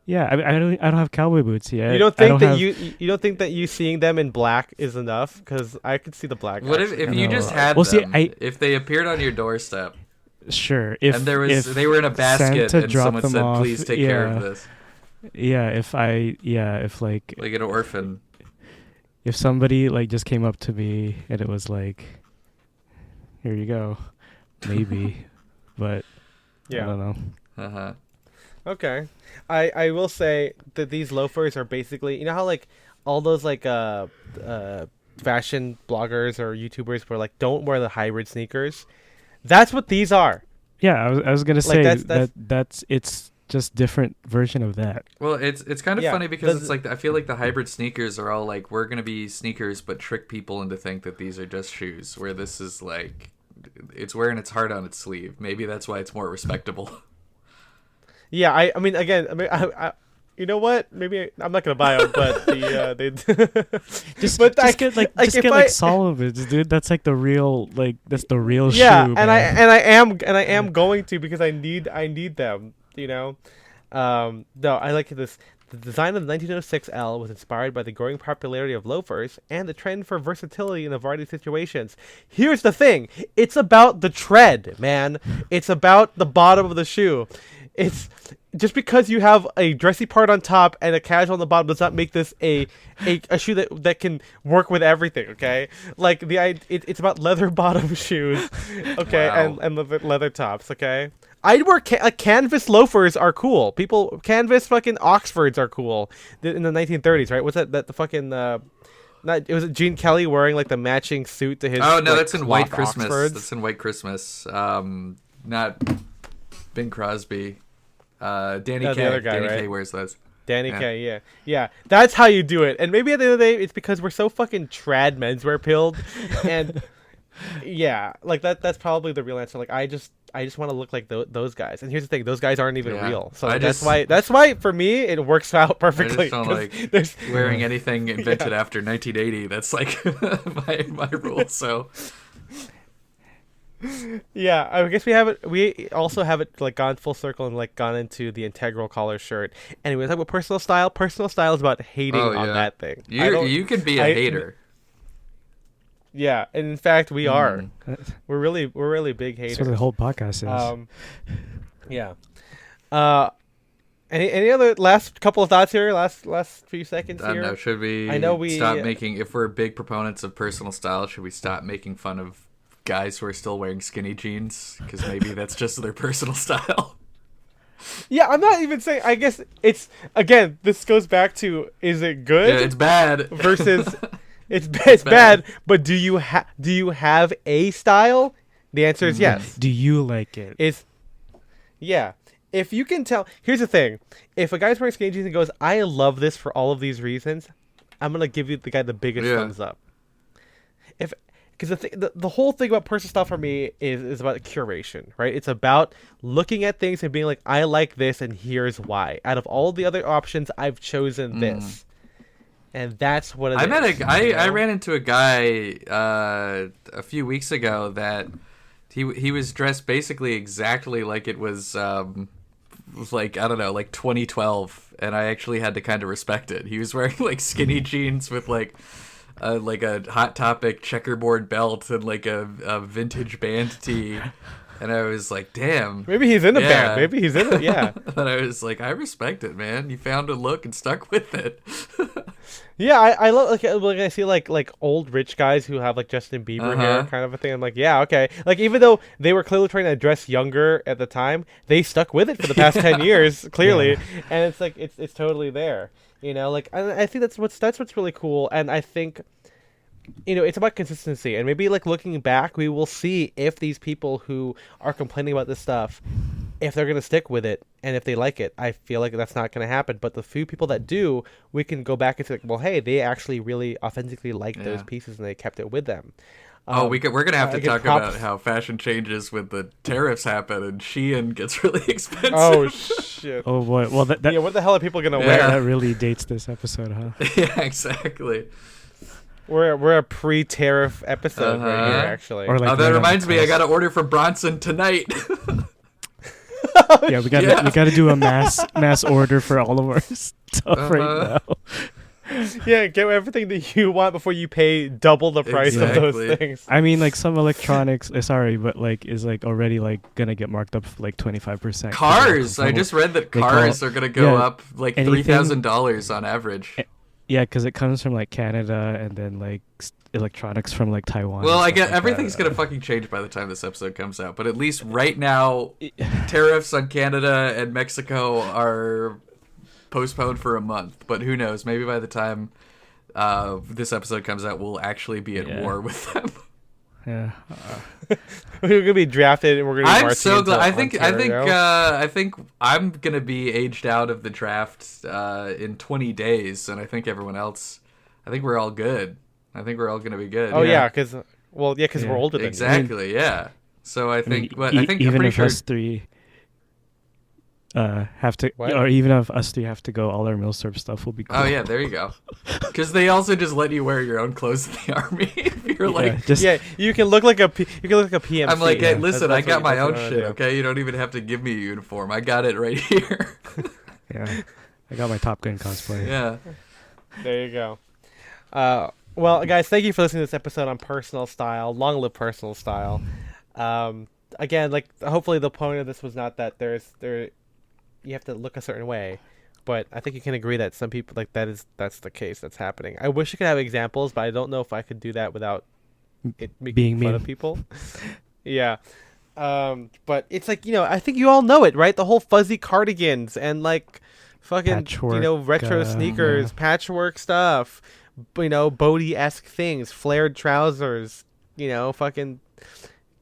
Speaker 2: Yeah, I mean, I don't have cowboy boots yet.
Speaker 1: You don't think you don't think that you seeing them in black is enough? Because I could see the black.
Speaker 3: What if you just had them? If they appered on your doorstep?
Speaker 2: Sure.
Speaker 3: They were in a basket
Speaker 2: Santa
Speaker 3: and someone said,
Speaker 2: off,
Speaker 3: "Please take care of this."
Speaker 2: Yeah, if like
Speaker 3: an orphan.
Speaker 2: If somebody like just came up to me and it was like, "Here you go," maybe, but
Speaker 1: yeah.
Speaker 2: I don't know.
Speaker 1: Okay, I will say that these loafers are basically, you know how like all those like fashion bloggers or YouTubers were like, don't wear the hybrid sneakers. That's what these are.
Speaker 2: Yeah, I was gonna say
Speaker 1: like
Speaker 2: that's it's just different version of that.
Speaker 3: Well, it's kind of funny because it's like I feel like the hybrid sneakers are all like, we're gonna be sneakers but trick people into think that these are just shoes, where this is like it's wearing its heart on its sleeve. Maybe that's why it's more respectable.
Speaker 1: Yeah, I mean, again, I you know what? Maybe I'm not gonna buy them, but they
Speaker 2: just
Speaker 1: get
Speaker 2: Solomon's, dude. That's like the real shoe.
Speaker 1: Yeah,
Speaker 2: man.
Speaker 1: and I am going to, because I need them. You know, no, I like this. The design of the 1906 L was inspired by the growing popularity of loafers and the trend for versatility in a variety of situations. Here's the thing: it's about the tread, man. It's about the bottom of the shoe. It's just because you have a dressy part on top and a casual on the bottom does not make this a shoe that can work with everything. Okay, like it's about leather bottom shoes, okay,
Speaker 3: wow.
Speaker 1: and leather tops. Okay, I'd wear canvas loafers are cool. Canvas fucking Oxfords are cool in the 1930s, right? What's that the fucking it was Gene Kelly wearing like the matching suit to his.
Speaker 3: Oh no,
Speaker 1: like,
Speaker 3: that's in White Christmas.
Speaker 1: Oxfords.
Speaker 3: That's in White Christmas. Not Bing Crosby. Danny Kaye.
Speaker 1: The other guy,
Speaker 3: Danny
Speaker 1: right?
Speaker 3: Kaye wears those.
Speaker 1: Danny Kaye, yeah. That's how you do it. And maybe at the end of the day, it's because we're so fucking trad menswear pilled, and yeah, like that's probably the real answer. Like I just want to look like those guys. And here's the thing: those guys aren't even real. So that's why for me it works out perfectly.
Speaker 3: I just don't like wearing anything invented after 1980. That's like my rule. So.
Speaker 1: Yeah, I guess we also have it like gone full circle and like gone into the integral collar shirt. Anyway, talk about personal style. Personal style is about hating on that thing.
Speaker 3: You can be a hater.
Speaker 1: Yeah, and in fact we are. We're really big haters.
Speaker 2: That's what the whole podcast is.
Speaker 1: Yeah. Any other last couple of thoughts here? Last few seconds here.
Speaker 3: I don't know. Should we stop making, if we're big proponents of personal style, should we stop making fun of guys who are still wearing skinny jeans, because maybe that's just their personal style?
Speaker 1: Yeah, I'm not even saying. I guess it's, again, this goes back to, is it good?
Speaker 3: Yeah, it's bad.
Speaker 1: Versus it's bad. But do you have a style? The answer is yes.
Speaker 2: Do you like it?
Speaker 1: Yeah. If you can tell, here's the thing: if a guy's wearing skinny jeans and goes, "I love this for all of these reasons," I'm gonna give you the guy the biggest thumbs up. Because the whole thing about personal style for me is about curation, right? It's about looking at things and being like, I like this, and here's why. Out of all the other options, I've chosen this, and that's what it is.
Speaker 3: I ran into a guy a few weeks ago that he was dressed basically exactly like it was like, I don't know, like 2012, and I actually had to kind of respect it. He was wearing like skinny jeans with like a Hot Topic checkerboard belt and like a vintage band tee, And I was like, damn.
Speaker 1: Maybe he's in a band. Maybe he's in it. Yeah.
Speaker 3: And I was like, I respect it, man. You found a look and stuck with it.
Speaker 1: Yeah, I love like I see like old rich guys who have like Justin Bieber hair kind of a thing. I'm like, yeah, okay. Like even though they were clearly trying to dress younger at the time, they stuck with it for the past 10 years clearly, and it's like it's totally there. You know, like I think that's what's really cool, and I think. You know, it's about consistency, and maybe like looking back, we will see if these people who are complaining about this stuff, if they're gonna stick with it, and if they like it. I feel like that's not gonna happen. But the few people that do, we can go back and say, like, well, hey, they actually really authentically liked those pieces, and they kept it with them.
Speaker 3: We're gonna have to talk about how fashion changes when the tariffs happen and Shein gets really expensive.
Speaker 1: Oh shit!
Speaker 2: Oh boy! Well,
Speaker 1: yeah. What the hell are people gonna wear?
Speaker 2: That really dates this episode, huh?
Speaker 3: Yeah, exactly.
Speaker 1: We're a pre-tariff episode right here, actually.
Speaker 2: Or like
Speaker 3: that reminds me, I got to order from Bronson tonight.
Speaker 2: Yeah, we got to do a mass order for all of our stuff right now.
Speaker 1: Yeah, get everything that you want before you pay double the price of those things.
Speaker 2: I mean, like some electronics, but like is like already like gonna get marked up for like 25%.
Speaker 3: Cars, I just read that cars are gonna go up like $3,000 on average.
Speaker 2: Yeah, because it comes from like Canada and then like electronics from like Taiwan.
Speaker 3: Well, I get everything's gonna fucking change by the time this episode comes out. But at least right now, tariffs on Canada and Mexico are postponed for a month. But who knows? Maybe by the time this episode comes out, we'll actually be at war with them.
Speaker 2: Yeah,
Speaker 1: we're gonna be drafted, and we're gonna.
Speaker 3: I'm so glad. I think I'm gonna be aged out of the draft in 20 days, and I think everyone else. I think we're all good. I think we're all gonna be good.
Speaker 1: Oh yeah, because we're older than you.
Speaker 3: Exactly. Yeah. So I think,
Speaker 2: even
Speaker 3: I'm pretty
Speaker 2: if
Speaker 3: sure
Speaker 2: us three have to, or even if us three have to go, all our Milsurp stuff will be cool.
Speaker 3: Oh yeah, there you go. Because they also just let you wear your own clothes in the army. If you're
Speaker 1: you can look like a PMC.
Speaker 3: I'm like, hey, listen, I got my own shit. Okay, you don't even have to give me a uniform. I got it right here.
Speaker 2: Yeah, I got my Top Gun cosplay.
Speaker 3: Yeah,
Speaker 1: there you go. Well, guys, thank you for listening to this episode on personal style. Long live personal style. Again, like hopefully the point of this was not that you have to look a certain way, but I think you can agree that some people like that's the case that's happening. I wish I could have examples, but I don't know if I could do that without it making fun of people. Yeah. But it's like, I think you all know it, right? The whole fuzzy cardigans and like fucking patchwork, retro sneakers, patchwork stuff, Bodie-esque things, flared trousers, fucking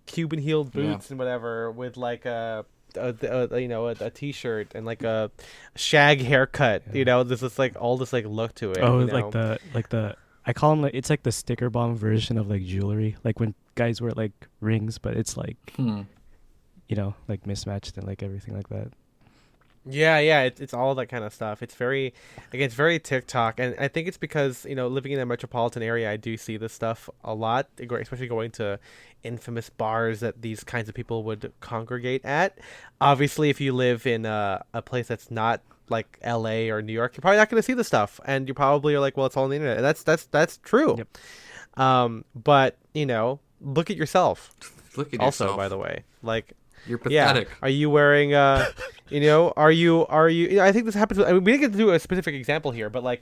Speaker 1: Cuban heeled boots and whatever with like a t-shirt and like a shag haircut. There's this like all this like look to it.
Speaker 2: Like the I call them it's like the sticker bomb version of like jewelry, like when guys wear like rings, but it's like like mismatched and like everything like that.
Speaker 1: Yeah, it's all that kind of stuff. It's very TikTok, and I think it's because living in a metropolitan area, I do see this stuff a lot, especially going to infamous bars that these kinds of people would congregate at. Obviously, if you live in a place that's not like LA or New York, you're probably not going to see the stuff, and you probably are like, well, it's all on the internet, and that's true. Yep. But look at yourself.
Speaker 3: Look at
Speaker 1: also,
Speaker 3: yourself.
Speaker 1: By the way, like.
Speaker 3: You're pathetic.
Speaker 1: Yeah. Are you wearing are you I think this happens we didn't get to do a specific example here, but like,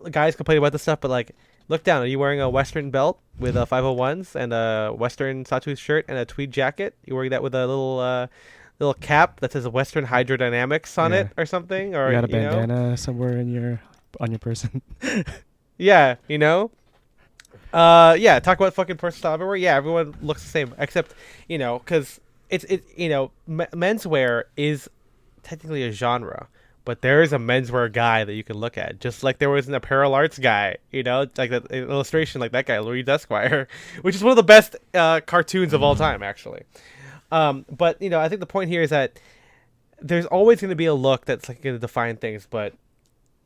Speaker 1: guys complain about this stuff, but like look down. Are you wearing a Western belt with 501s and a Western sawtooth shirt and a tweed jacket? You wearing that with a little cap that says Western Hydrodynamics on it or something? Or
Speaker 2: you got a bandana somewhere on your person?
Speaker 1: Yeah, talk about fucking personal style everywhere. Yeah, everyone looks the same except, because it's menswear is technically a genre, but there is a menswear guy that you can look at, just like there was an apparel arts guy, like that illustration, like that guy, Louis Esquire, which is one of the best cartoons of all time, actually. But I think the point here is that there's always going to be a look that's like going to define things, but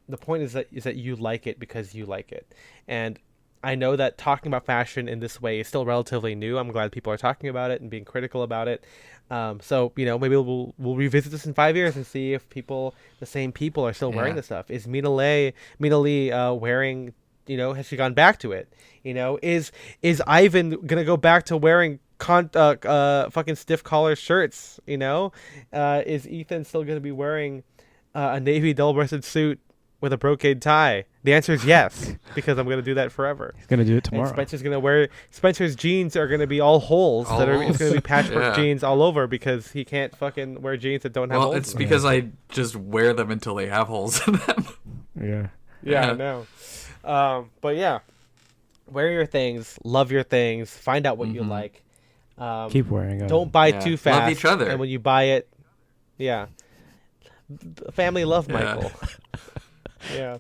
Speaker 1: the point is that you like it because you like it, and I know that talking about fashion in this way is still relatively new. I'm glad people are talking about it and being critical about it. So maybe we'll revisit this in 5 years and see if the same people are still wearing this stuff. Is Mina Lee wearing has she gone back to it? Is Ivan gonna go back to wearing fucking stiff collar shirts? Is Ethan still gonna be wearing a navy double-breasted suit with a brocade tie? The answer is yes, because I'm gonna do that forever.
Speaker 2: He's gonna do it tomorrow.
Speaker 1: And Spencer's jeans are gonna be all holes. It's gonna be patchwork jeans all over because he can't fucking wear jeans that don't have holes.
Speaker 3: Well, it's because I just wear them until they have holes in them.
Speaker 2: Yeah.
Speaker 1: I know. But yeah, wear your things, love your things, find out what you like.
Speaker 2: Keep wearing them.
Speaker 1: Don't buy too fast.
Speaker 3: Love each other.
Speaker 1: And when you buy it, family love Michael. Yeah.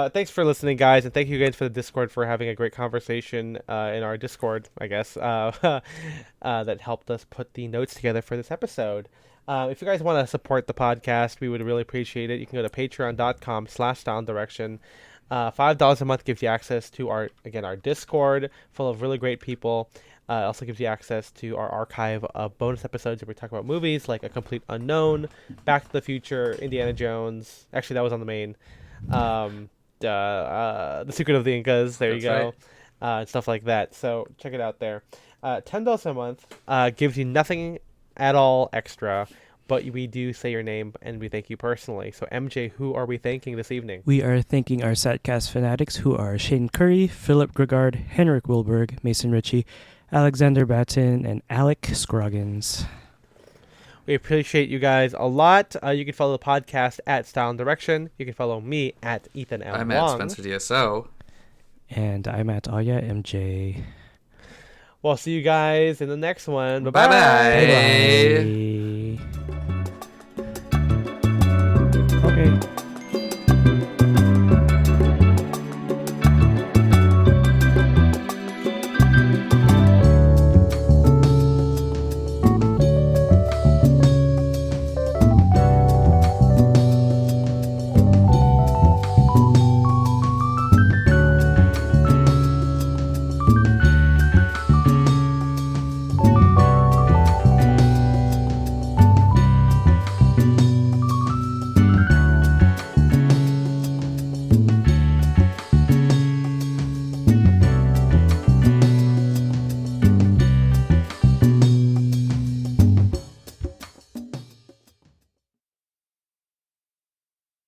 Speaker 1: Thanks for listening, guys, and thank you guys for the Discord for having a great conversation in our Discord, I guess, that helped us put the notes together for this episode. If you guys want to support the podcast, we would really appreciate it. You can go to patreon.com/StyleAndDirection. $5 a month gives you access to our Discord full of really great people. It also gives you access to our archive of bonus episodes where we talk about movies like A Complete Unknown, Back to the Future, Indiana Jones. Actually, that was on the main. The Secret of the Incas. There you go. Right. And stuff like that. So check it out there. $10 a month gives you nothing at all extra, but we do say your name and we thank you personally. So MJ, who are we thanking this evening?
Speaker 2: We are thanking our Satcast fanatics, who are Shane Curry, Philip Gregard, Henrik Wilberg, Mason Ritchie, Alexander Batten, and Alec Scroggins.
Speaker 1: We appreciate you guys a lot. You can follow the podcast at Style and Direction. You can follow me at Ethan L.
Speaker 3: I'm
Speaker 1: Wong.
Speaker 3: at Spencer DSO.
Speaker 2: And I'm at Aya MJ.
Speaker 1: We'll see you guys in the next one.
Speaker 3: Bye-bye.
Speaker 2: Bye-bye. Okay.